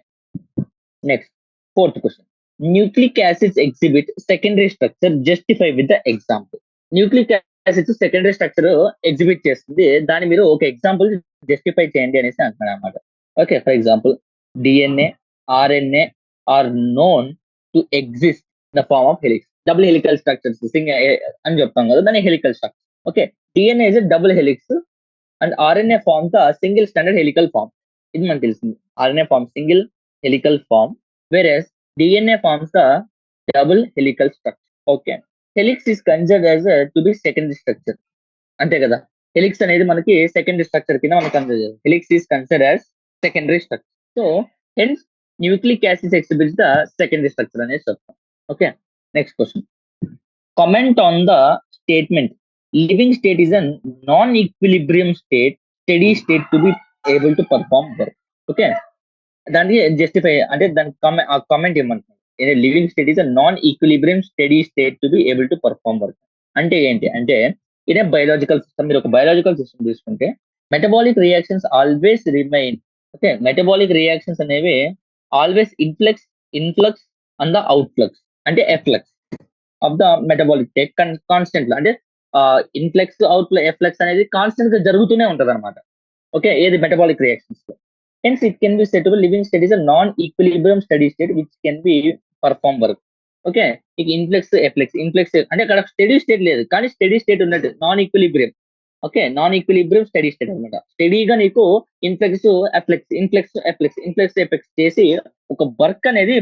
next 4th question. Nucleic acids exhibit secondary structure justify with the example. Nucleic acids secondary structure exhibit చేస్తుంది, దాన్ని మీరు ఒక ఎగ్జాంపుల్ జస్టిఫై చేయండి అనేసి అంటున్నాడు అనమాట. Okay, for example DNA, RNA are known to exist the form of helix. Double helical structures అని చెప్తాం కదా, దాని helical structure. Okay, DNA is double helix and RNA form the single standard helical form. ఇది మనకు తెలిసింది. RNA forms single helical form, whereas DNA forms the double helical structure. Okay. Helix is considered as to be secondary structure. అంతే కదా! Helix అనేది మనకి secondary structure కింద మనం consider చేయాలి. Helix is considered as secondary structure. So, hence nucleic acids exhibits the secondary structure అనేది చెప్తాం. Okay. Next question. Comment on the statement. Living state is a non-equilibrium state, steady state to be able to perform work. Okay. దానికి justify అంటే దానికి comment ఏమంటున్నారు? Living state is a non equilibrium steady state to be able to perform work. అంటే ఏంటి అంటే ఇదే biological system. మీరు ఒక బయలాజికల్ సిస్టమ్ తీసుకుంటే metabolic reactions always remain. Okay. Metabolic reactions అనేవి ఆల్వేస్ ఇన్ఫ్లక్స్ అండ్ ద అవుట్ఫ్లక్స్ అంటే efflux of the metabolic state constant అంటే ఇన్ఫ్లెక్స్ ఎఫ్లెక్స్ అనేది కాన్స్టెంట్ గా జరుగుతూనే ఉంటది అనమాట. ఓకే. ఏది మెటబాలిక్ రియాక్షన్స్ లో. Hence, it can be said to be living state is a non-equilibrium steady state which can be perform work. Okay. ఇక influx అంటే అక్కడ స్టడీ స్టేట్ లేదు కానీ స్టడీ స్టేట్ ఉన్నట్టు non equilibrium. Okay. Non equilibrium steady state అనమాట. స్టడీగా నీకు influx effects చేసి ఒక వర్క్ అనేది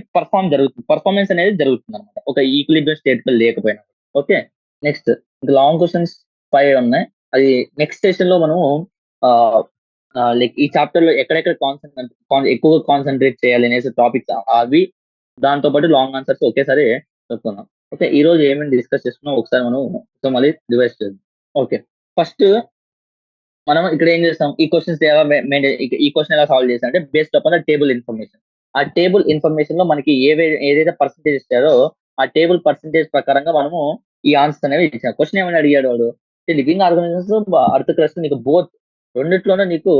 పర్ఫార్మెన్స్ అనేది జరుగుతుంది అనమాట. ఒక ఈక్విలిబ్రియం స్టేట్ లో లేకపోయినా. ఓకే. నెక్స్ట్ ఇంకా లాంగ్ క్వశ్చన్స్ 5 ఉన్నాయి. అది నెక్స్ట్ సెషన్ లో మనము లైక్ ఈ చాప్టర్ లో ఎక్కడెక్కడ ఎక్కువగా కాన్సన్ట్రేట్ చేయాలి అనేసి టాపిక్స్ అవి దాంతో పాటు లాంగ్ ఆన్సర్స్ ఒకేసారి చెప్పుకుందాం. ఓకే. ఈ రోజు ఏమేమి డిస్కస్ చేసుకున్నాం ఒకసారి మనం మళ్ళీ రివైజ్ చేద్దాం. ఓకే. ఫస్ట్ మనం ఇక్కడ ఏం చేస్తాం, ఈ క్వశ్చన్స్ ఈ క్వశ్చన్ ఎలా సాల్వ్ చేస్తాం అంటే based upon the table information. ఆ టేబుల్ ఇన్ఫర్మేషన్ లో మనకి ఏదైతే పర్సంటేజ్ ఇస్తారో ఆ టేబుల్ పర్సంటేజ్ ప్రకారంగా మనము ఈ ఆన్సర్ అనేవి ఇచ్చాం. క్వశ్చన్ ఏమైనా అడిగాడు వాడు, లివింగ్ ఆర్గానిజమ్స్ అర్త్ క్రస్ట్ నీకు బోత్ రెండిట్లోనే నీకు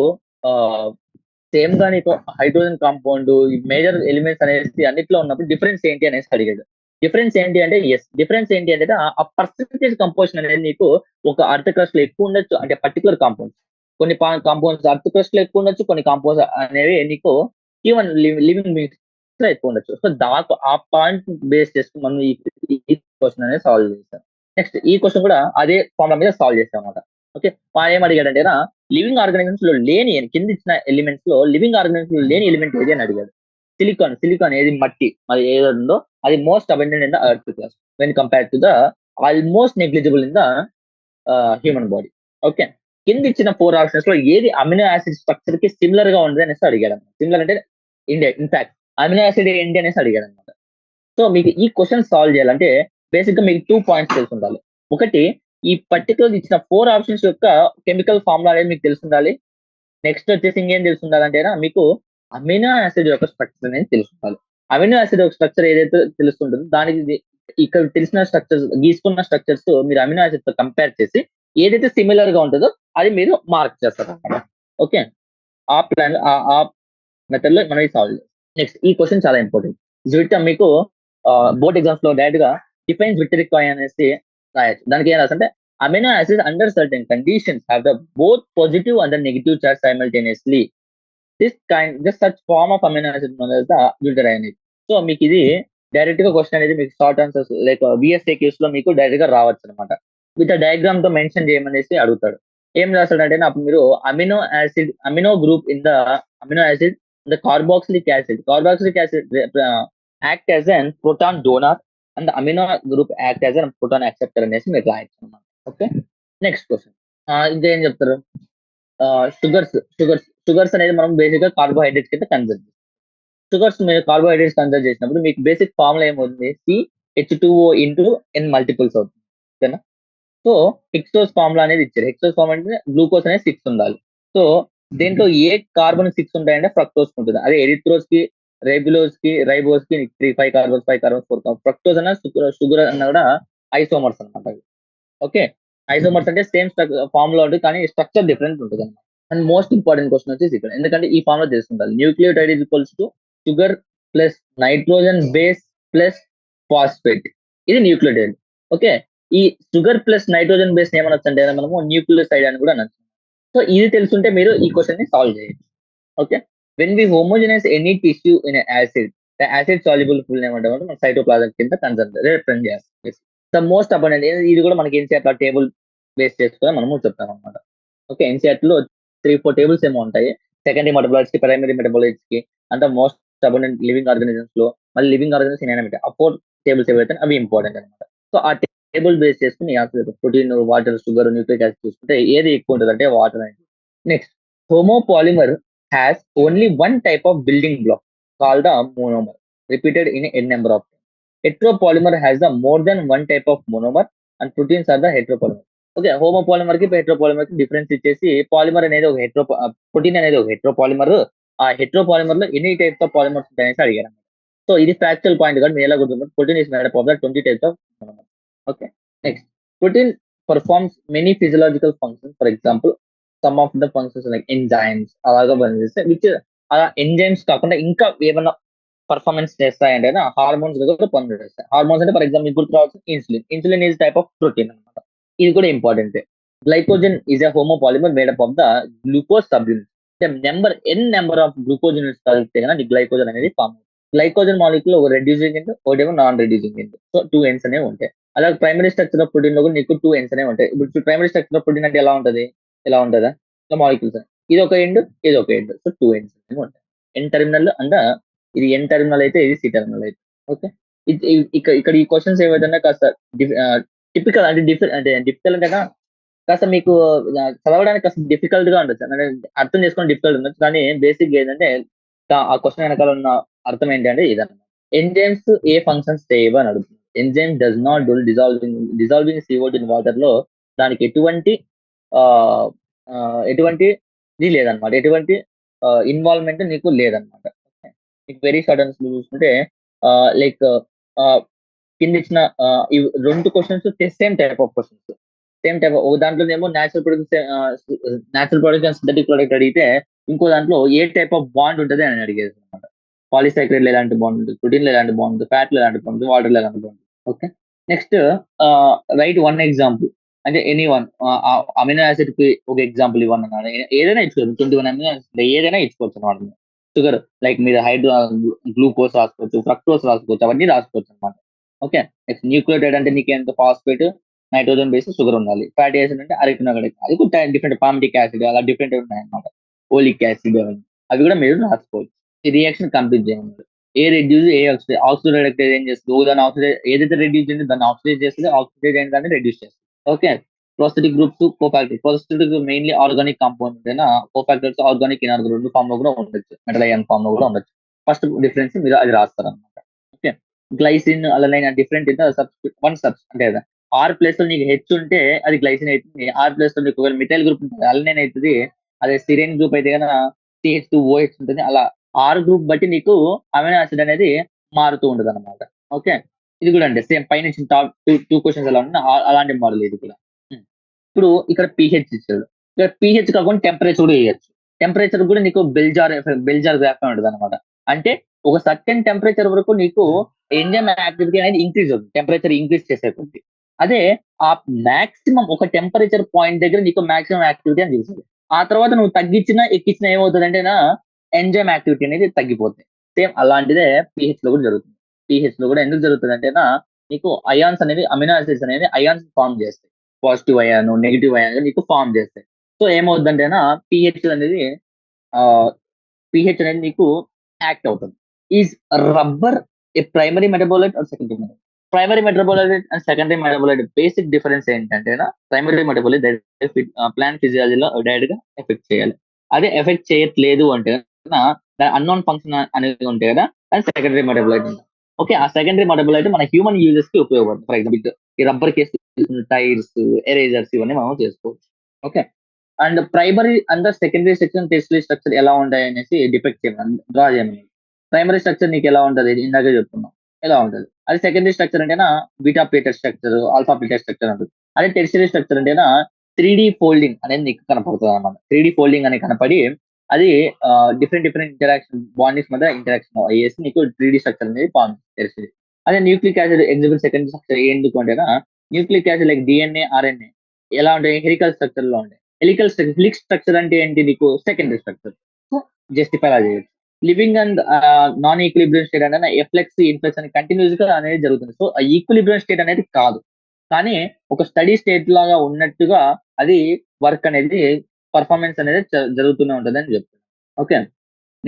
సేమ్ గా నీకు హైడ్రోజన్ కాంపౌండ్ మేజర్ ఎలిమెంట్స్ అనేసి అన్నిట్లో ఉన్నప్పుడు డిఫరెన్స్ ఏంటి అనేసి అడిగాడు. డిఫరెన్స్ ఏంటి అంటే డిఫరెన్స్ ఏంటి అంటే ఆ పర్సంటేజ్ కంపోజిషన్ అనేది నీకు ఒక అర్త్ క్రస్ట్ లో ఎక్కువ ఉండొచ్చు. అంటే పర్టికులర్ కాంపౌండ్స్ కొన్ని కాంపౌండ్స్ అర్త్ క్రస్ట్ లో ఎక్కువ ఉండొచ్చు, కొన్ని కాంపౌండ్స్ అనేవి నీకు ఈవెన్ లివింగ్ బీయింగ్స్ లో ఎక్కువ ఉండొచ్చు. సో దానికి ఆ పాయింట్ బేస్ చేసుకుని మనం ఈ క్వశ్చన్ అనేది సాల్వ్ చేస్తాం. నెక్స్ట్ ఈ క్వశ్చన్ కూడా అదే ఫార్ములా మీద సాల్వ్ చేస్తాం అనమాట. ఓకే. వాడు ఏం అడిగాడంటే లివింగ్ ఆర్గానిజమ్స్ లో లేని కింద ఇచ్చిన ఎలిమెంట్స్ లో లివింగ్ ఆర్గానిజమ్స్ లో లేని ఎలిమెంట్ ఏది అని అడిగాడు. సిలికాన్ ఏది మట్టి అది ఏదో ఉందో అది most abundant in the earth class when compare to the almost negligible in the human body. Okay. కింద ఇచ్చిన 4 ఆప్షన్స్ లో ఏది అమినో యాసిడ్ స్ట్రక్చర్ కి సిమిలర్ గా ఉంది అనేసి అడిగాడు. సిమిలర్ అంటే ఇన్ఫాక్ట్ అమినో యాసిడ్ ఏంటి అనేసి అడిగాడు అనమాట. సో మీకు ఈ క్వశ్చన్ సాల్వ్ చేయాలంటే బేసిక్ గా మీకు 2 పాయింట్స్ తెలిసి ఉండాలి. ఒకటి, ఈ పర్టికులర్ ఇచ్చిన 4 ఆప్షన్స్ యొక్క కెమికల్ ఫార్ములా అనేది మీకు తెలిసి ఉండాలి. నెక్స్ట్ వచ్చేసి ఇంకేం తెలిసి ఉండాలంటే మీకు అమినో యాసిడ్ యొక్క స్ట్రక్చర్ అనేది తెలిసి ఉండాలి. అమినో యాసిడ్ యొక్క స్ట్రక్చర్ ఏదైతే తెలుస్తుంటుందో దానికి ఇక్కడ తెలిసిన స్ట్రక్చర్స్ గీసుకున్న స్ట్రక్చర్స్ మీరు అమినో యాసిడ్ తో కంపేర్ చేసి ఏదైతే సిమిలర్ గా ఉంటుందో అది మీరు మార్క్ చేస్తారు అన్నమాట. ఓకే. ఆ ప్లాన్ ఆ మెథడ్ లో మనం సాల్వ్ చేస్తాం. నెక్స్ట్ ఈ క్వశ్చన్ చాలా ఇంపార్టెంట్. జ్విట్ మీకు బోర్డ్ ఎగ్జామ్స్ లో డైరెక్ట్ గా డిఫైన్ జ్విటరిక్ కాయిన్ అనేసి రాయొచ్చు. దానికి ఏం రాసంటే amino acids under certain conditions have the both positive and negative charge simultaneously. This such form of amino acid గ్లూటరైన్. సో మీకు ఇది డైరెక్ట్ గా క్వశ్చన్ అనేది మీకు short answers like VSA case లో మీకు డైరెక్ట్ గా రావచ్చు అనమాట. విత్ డయాగ్రామ్ తో మెన్షన్ చేయమనేసి అడుగుతాడు. ఏం రాస్తాడంటే అప్పుడు మీరు amino group in the amino acid the carboxylic acid act as an proton donor and the amino group act as an proton acceptor అనేసి మీరు రాయొచ్చు అనమాట. ఓకే. నెక్స్ట్ క్వశ్చన్ ఇంకేం చెప్తారు, షుగర్స్ అనేది మనం బేసిక్ గా కార్బోహైడ్రేట్స్ కింద కన్సిడర్ చేస్తాం. షుగర్స్ మీరు కార్బోహైడ్రేట్స్ కన్సిడర్ చేసినప్పుడు మీకు బేసిక్ ఫార్ములా ఏమవుతుంది, CH2O ఇంటూ N మల్టిపుల్స్ అవుతుంది. ఓకేనా. సో హెక్సోస్ ఫార్ములా అనేది ఇచ్చారు. హెక్సోస్ ఫార్ములా అంటే గ్లూకోజ్ అనేది 6 ఉండాలి. సో దీంట్లో ఏ కార్బన్ 6 ఉంటాయంటే ఫ్రక్టోస్ ఉంటుంది. అదే ఎరిథ్రోస్ కి రైబోస్ కి 5 కార్బన్స్ 4 కార్బన్స్. ఫ్రక్టోస్ అన్న షుగర్ అన్న కూడా ఐసోమర్స్ అనమాట. ఓకే. ఐసోమర్స్ అంటే సేమ్ ఫార్ములా ఉంటుంది కానీ స్ట్రక్చర్ డిఫరెంట్ ఉంటుంది అనమాట. అండ్ మోస్ట్ ఇంపార్టెంట్ క్వశ్చన్ వచ్చేసి ఇక్కడ, ఎందుకంటే ఈ ఫార్ములా తెలుసుకుంటారు. Nucleotide is equals to sugar plus nitrogen base plus phosphate. ఇది న్యూక్లియోటైడ్. ఓకే. ఈ షుగర్ ప్లస్ నైట్రోజన్ బేస్ ఏమనొచ్చు అంటే మనము న్యూక్లియోసైడ్ అని కూడా అనొచ్చు. సో ఇది తెలుసుంటే మీరు ఈ క్వశ్చన్ ని సాల్వ్ చేయొచ్చు. Okay. When we homogenise any tissue in acid, acid soluble pool ఏమంటాం అంటే మన సైటోప్లాజం కింద రిప్రజెంట్ చేస్తాం. ద మోస్ట్ అబండెంట్ ఇది కూడా మనకి ఎన్సీఆర్ టేబుల్ బేస్ చేసుకుని మనము చెప్తాం అనమాట. ఓకే. ఎన్సీఆర్ లో 3-4 టేబుల్స్ ఏమో ఉంటాయి. సెకండరీ మెటబాలైట్స్ కి, ప్రైమరీ మెటబాలైట్స్ కి, అంత మోస్ట్ అబండెంట్ లివింగ్ ఆర్గానిజమ్స్ లో, మళ్ళీ లివింగ్ ఆర్గానిజమ్స్ ఇన్ ఆ 4 టేబుల్స్ ఏవైతే అవి ఇంపార్టెంట్ అనమాట. సో ఆ టేబుల్ బేస్ చేసుకుని protein, water, sugar, nucleic acid చూసుకుంటే ఏది ఎక్కువ ఉంటుంది అంటే వాటర్ అనేది. Next, homopolymer has only one type of building block called the monomer repeated in N number of. Heteropolymer has the more than one type of monomer and proteins are the heteropolymer. Okay, homopolymer కి heteropolymer కి difference ఇచ్చేసి polymer అనేది ఒక protein అనేది ఒక హెట్రోపాలిమర్. ఆ హెట్రోపాలిమర్ లో ఎన్ని టైప్స్ ఆఫ్ పాలిమర్స్ ఉంటాయని అడిగారు. సో ఇది ఫ్యాక్చువల్ పాయింట్ కాదు, మీరు ఎలా గుర్తుంటారు. Protein is made up of the 20 types of monomer. Okay, next, protein performs many physiological functions. For example, some of the functions like enzymes అలాగా పనిచేస్తాయి, విచ్ అలా ఎంజైమ్స్ కాకుండా ఇంకా ఏమన్నా పర్ఫార్మెన్స్ చేస్తాయంటే హార్మోన్స్ కూడా పనిచేస్తాయి. హార్మోన్స్ అంటే ఫర్ ఎగ్జాంపుల్ మీకు గుర్తు రావచ్చు insulin. Insulin is type of protein అనమాట. ఇది కూడా important. Glycogen is a homopolymer made up of the glucose subunit. Number of glucose units కలిపితే కనుక గ్లైకోజన్ అనేది ఫామ్ అవుతుంది. గ్లైకోజన్ మాలిక్యూల్ ఒక రెడ్యూసింగ్ ఎండ్, ఒకటేమో non reducing end. So 2 ends అనేవి ఉంటాయి. అలాగే ప్రైమరీ స్ట్రక్చర్ ఆఫ్ ప్రోటీన్ లో కూడా నీకు 2 ఎండ్స్ అనేవి ఉంటాయి. ఇప్పుడు ప్రైమరీ స్ట్రక్చర్ ఆఫ్ ప్రోటీన్ అంటే ఎలా ఉంటది, ఎలా ఉంటుందా, మాలిక్యూల్స్ ఇది ఒక ఎండ్, ఇది ఒక ఎండ్. సో 2 ఎండ్స్ అనేవి ఉంటాయి. ఎన్ టెర్మినల్ అండ్ ఇది ఎన్ టెర్మినల్ అయితే, ఇది సి టెర్మినల్ అయితే. ఓకే, ఇక్కడ ఈ క్వశ్చన్స్ ఏవైతే కాస్త టిపికల్ అంటే డిఫికల్ అంటే కాస్త మీకు చదవడానికి కాస్త డిఫికల్ట్ గా ఉండొచ్చు, అంటే అర్థం చేసుకోవడం డిఫికల్ట్ ఉండొచ్చు. కానీ బేసిక్ ఏంటంటే ఆ క్వశ్చన్ వెనకాల ఉన్న అర్థం ఏంటంటే ఇదన్నమాట. ఎంజైమ్స్ ఏ ఫంక్షన్స్ చేయవు అని అడుగుతుంది. Enzyme does not do dissolving CO2 in water లో దానికి ఆ, ఎటువంటి ఇది లేదనమాట, ఎటువంటి ఇన్వాల్వ్మెంట్ నీకు లేదనమాట. మీకు వెరీ షార్ట్ ఆన్సర్ చూసుకుంటే లైక్ కింద ఇచ్చిన ఈ 2 questions same type of questions. Same type ఒక దాంట్లోనేమో natural product and synthetic product అడిగితే, ఇంకో దాంట్లో ఏ టైప్ ఆఫ్ బాండ్ ఉంటుంది అని అడిగేది అనమాట. పాలిసైక్రైడ్ ఎలాంటి బాండ్ ఉంటుంది, ప్రోటీన్ ఎలాంటి బాండ్ ఉంటుంది, ఫ్యాట్ ఎలాంటి బాండ్ ఉంటుంది, వాటర్ ఎలాంటి బాండ్ ఉంటుంది. Okay, next, right one example. అంటే ఎనీ వన్ అమినో యాసిడ్ కి ఒక ఎగ్జాంపుల్ ఇవ్వను అన్నాడు. ఏదైనా ఇచ్చుకోవచ్చు, 21 అమినో యాసిడ్ ఏదైనా ఇచ్చుకోవచ్చు అనమాట. షుగర్ లైక్ మీరు గ్లూకోజ్ రాసుకోవచ్చు, ఫ్రక్టోస్ రాసుకోవచ్చు, అవన్నీ రాసుకోవచ్చు అనమాట. ఓకే, నెక్స్ట్ న్యూక్లియోటైడ్ అంటే నీకు ఎంత ఫాస్ఫేట్, నైట్రోజన్ బేస్ షుగర్ ఉండాలి. ఫ్యాటీ యాసిడ్ అంటే అరిటినోగడిక్, అది కూడా డిఫరెంట్. పామిటిక్ యాసిడ్ అలా డిఫరెంట్ ఉన్నాయి అనమాట. ఓలిక్ యాసిడ్ అవి కూడా మీరు రాసుకోవచ్చు. ఈ రియాక్షన్ కంప్లీట్ చేయండి. ఏ రెడ్యూస్ ఏ ఆక్సిడైజ్ ఏం చేస్తుంది, దాన్ని ఆక్సిడైజ్ ఏదైతే రెడ్యూస్ చేయండి దాన్ని ఆక్సిడైజ్ చేస్తుంది, ఆక్సిడైజ్ అయిన దాన్ని రెడ్యూస్ చేస్తుంది. Okay, prosthetic groups, cofactor. Prosthetic mainly organic compound అయినా కోఫాక్టర్స్ ఆర్గానిక్ ఇనార్గానిక్ 2 ఫామ్ లో కూడా ఉండొచ్చు, మెటల్ అయాన్ ఫామ్ లో కూడా ఉండొచ్చు. ఫస్ట్ డిఫరెన్స్ మీరు అది రాస్తారు అనమాట. Okay, glycine alanine different one subs అంటే కదా. ఆర్ ప్లేస్ లో నీకు హెచ్ ఉంటే అది గ్లైసిన్ అవుతుంది. ఆర్ ప్లేస్ లో నీకు మిథైల్ గ్రూప్ ఉంటుంది, అలనైన్ అవుతుంది. అదే సిరెన్ గ్రూప్ అయితే కనుక CH2OH ఉంటుంది. అలా ఆర్ గ్రూప్ బట్టి నీకు అమినో యాసిడ్ అనేది మారుతూ ఉంటుంది అనమాట. ఓకే, ఇది కూడా అంటే సేమ్ పైన టాప్ టూ క్వశ్చన్స్ ఎలా ఉంటాయి అలాంటి మోడల్ ఇది కూడా. ఇప్పుడు ఇక్కడ pH ఇచ్చాడు. ఇక్కడ pH కాకుండా టెంపరేచర్ కూడా వేయచ్చు. టెంపరేచర్ కూడా నీకు బెల్జార్ గ్రాఫ్ ఉంటుంది అనమాట. అంటే ఒక సర్టెన్ టెంపరేచర్ వరకు నీకు ఎంజైమ్ యాక్టివిటీ అనేది ఇంక్రీజ్ అవుతుంది, టెంపరేచర్ ఇంక్రీజ్ చేసే కొద్ది. అదే ఆ మాక్సిమం ఒక టెంపరేచర్ పాయింట్ దగ్గర నీకు మాక్సిమం యాక్టివిటీ అని తెలుస్తుంది. ఆ తర్వాత నువ్వు తగ్గించినా ఎక్కించినా ఏమవుతుంది అంటే ఎంజైమ్ యాక్టివిటీ అనేది తగ్గిపోతుంది. సేమ్ అలాంటిదే pH లో కూడా జరుగుతుంది. pH లో కూడా ఎందుకు జరుగుతుంది అంటే నీకు అయాన్స్ అనేది, అమినో యాసిడ్స్ అనేది అయాన్స్ ఫామ్ చేస్తాయి. పాజిటివ్ అయాన్, నెగిటివ్ అయాన్ నీకు ఫామ్ చేస్తాయి. సో ఏమవుతుందంటే pH అనేది నీకు యాక్ట్ అవుతుంది. Is rubber a primary metabolite or secondary metabolite? Primary metabolite and secondary metabolite basic difference ఏంటంటే ప్రైమరీ మెటబాలైట్ ప్లాంట్ ఫిజియాలజీలో డైరెక్ట్ గా ఎఫెక్ట్ చేయాలి. అదే ఎఫెక్ట్ చేయట్లేదు అంటే అన్నోన్ ఫంక్షన్ అనేది ఉంటే కదా, అది సెకండరీ మెటబాలైట్. ఓకే, ఆ సెకండరీ మెటబాలైట్ మన హ్యూమన్ యూజెస్ కి ఉపయోగపడుతుంది. ఫర్ ఎగ్జాంపుల్ ఈ రబ్బర్ కేసు, టైర్స్, ఎరేజర్స్ ఇవన్నీ మనం చేసుకోవచ్చు. Okay, and primary and secondary section tertiary structure ఎలా ఉంటాయి అనేసి డిపెక్ట్ చేయమని డ్రా చేయమని. ప్రైమరీ స్ట్రక్చర్ నీకు ఎలా ఉంటుంది, ఇందాకే చెప్తున్నాం ఎలా ఉంటుంది. అది సెకండరీ స్ట్రక్చర్ అంటేనా beta pleated structure, alpha pleated structure ఉంటుంది. అదే టెర్షియరీ స్ట్రక్చర్ అంటేనా 3D ఫోల్డింగ్ అనేది నీకు కనపడుతుంది అనమాట. 3D ఫోల్డింగ్ అనేది కనపడి అది డిఫరెంట్ ఇంటరాక్షన్ బాండింగ్స్ మధ్య ఇంటరాక్షన్ అయ్యేసి నీకు 3D స్ట్రక్చర్ అనేది ఫామ్ చేస్తుంది. అదే nucleic acid exhibit secondary structure ఎందుకు అంటేనా nucleic acid like DNA, RNA ఎలా ఉంటాయి, హెలికల్ స్ట్రక్చర్ లో ఉంటాయి. హెలిక్ స్ట్రక్చర్ అంటే ఏంటి, నీకు సెకండరీ స్ట్రక్చర్. సో జస్టిఫై అలా చేయొచ్చు. Living and non equilibrium state అంటే ఎఫ్లెక్స్, ఇన్ఫ్లెక్స్ అని కంటిన్యూస్ గా అనేది జరుగుతుంది. సో ఆ ఈక్విలిబ్రియం స్టేట్ అనేది కాదు, కానీ ఒక స్టడీ స్టేట్ లాగా ఉన్నట్టుగా అది వర్క్ అనేది, పర్ఫార్మెన్స్ అనేది జరుగుతూనే ఉంటుంది అని చెప్తున్నాను. ఓకే,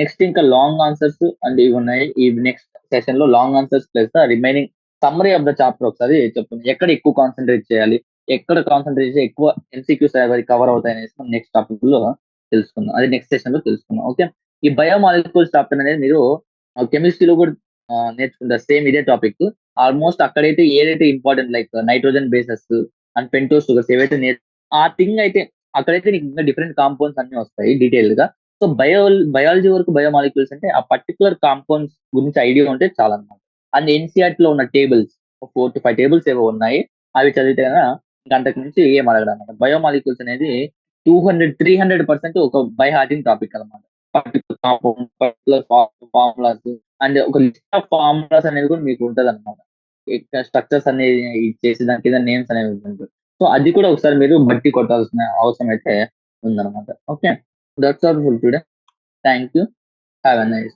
నెక్స్ట్ ఇంకా లాంగ్ ఆన్సర్స్ అండ్ ఇవి ఉన్నాయి. ఈ నెక్స్ట్ సెషన్ లో long answers plus the remaining summary of the chapter ఒకసారి చెప్తాను. ఎక్కడ ఎక్కువ కాన్సంట్రేట్ చేయాలి, ఎక్కడ కాన్సంట్రేట్ చేసి ఎక్కువ ఎంసీక్యూస్ అవి కవర్ అవుతాయి అనేసి మనం నెక్స్ట్ టాపిక్ లో తెలుసుకుందాం. అది నెక్స్ట్ సెషన్ లో తెలుసుకుందాం. ఓకే. ఈ బయోమాలిక్యూల్స్ చాప్టర్ అనేది మీరు కెమిస్ట్రీలో కూడా నేర్చుకుంటారు. సేమ్ ఇదే టాపిక్. ఆల్మోస్ట్ అక్కడైతే ఏదైతే important like nitrogen bases and pentose sugars ఏవైతే ఆ థింగ్ అయితే అక్కడైతే నీకు ఇంకా డిఫరెంట్ కాంపౌండ్స్ అన్ని వస్తాయి డీటెయిల్ గా. సో బయాలజీ వరకు బయోమాలిక్యూల్స్ అంటే ఆ పర్టికులర్ కాంపౌండ్స్ గురించి ఐడియా ఉంటే చాలా అన్నమాట. అండ్ ఎన్సీఆర్టీ లో ఉన్న టేబుల్స్ 4 to 5 టేబుల్స్ ఏవో ఉన్నాయి. అవి చదివితే కనుక ఇంకా అంతకు మించి ఏం అడగడం అనమాట. బయోమాలిక్యూల్స్ అనేది 300% ఒక బై హార్టింగ్ టాపిక్ అనమాట. Particular compound, particular formulas and ఒక లిస్ట్ ఆఫ్ ఫార్ములాస్ అనేది కూడా మీకు ఉంటది అనమాట. స్ట్రక్చర్స్ అనేది చేసి దాని కింద నేమ్స్ అనేవి ఉంటుంది. సో అది కూడా ఒకసారి మీరు బట్టి కొట్టాల్సిన అవసరం అయితే ఉందన్నమాట. Okay. That's all for today. Thank you. Have a nice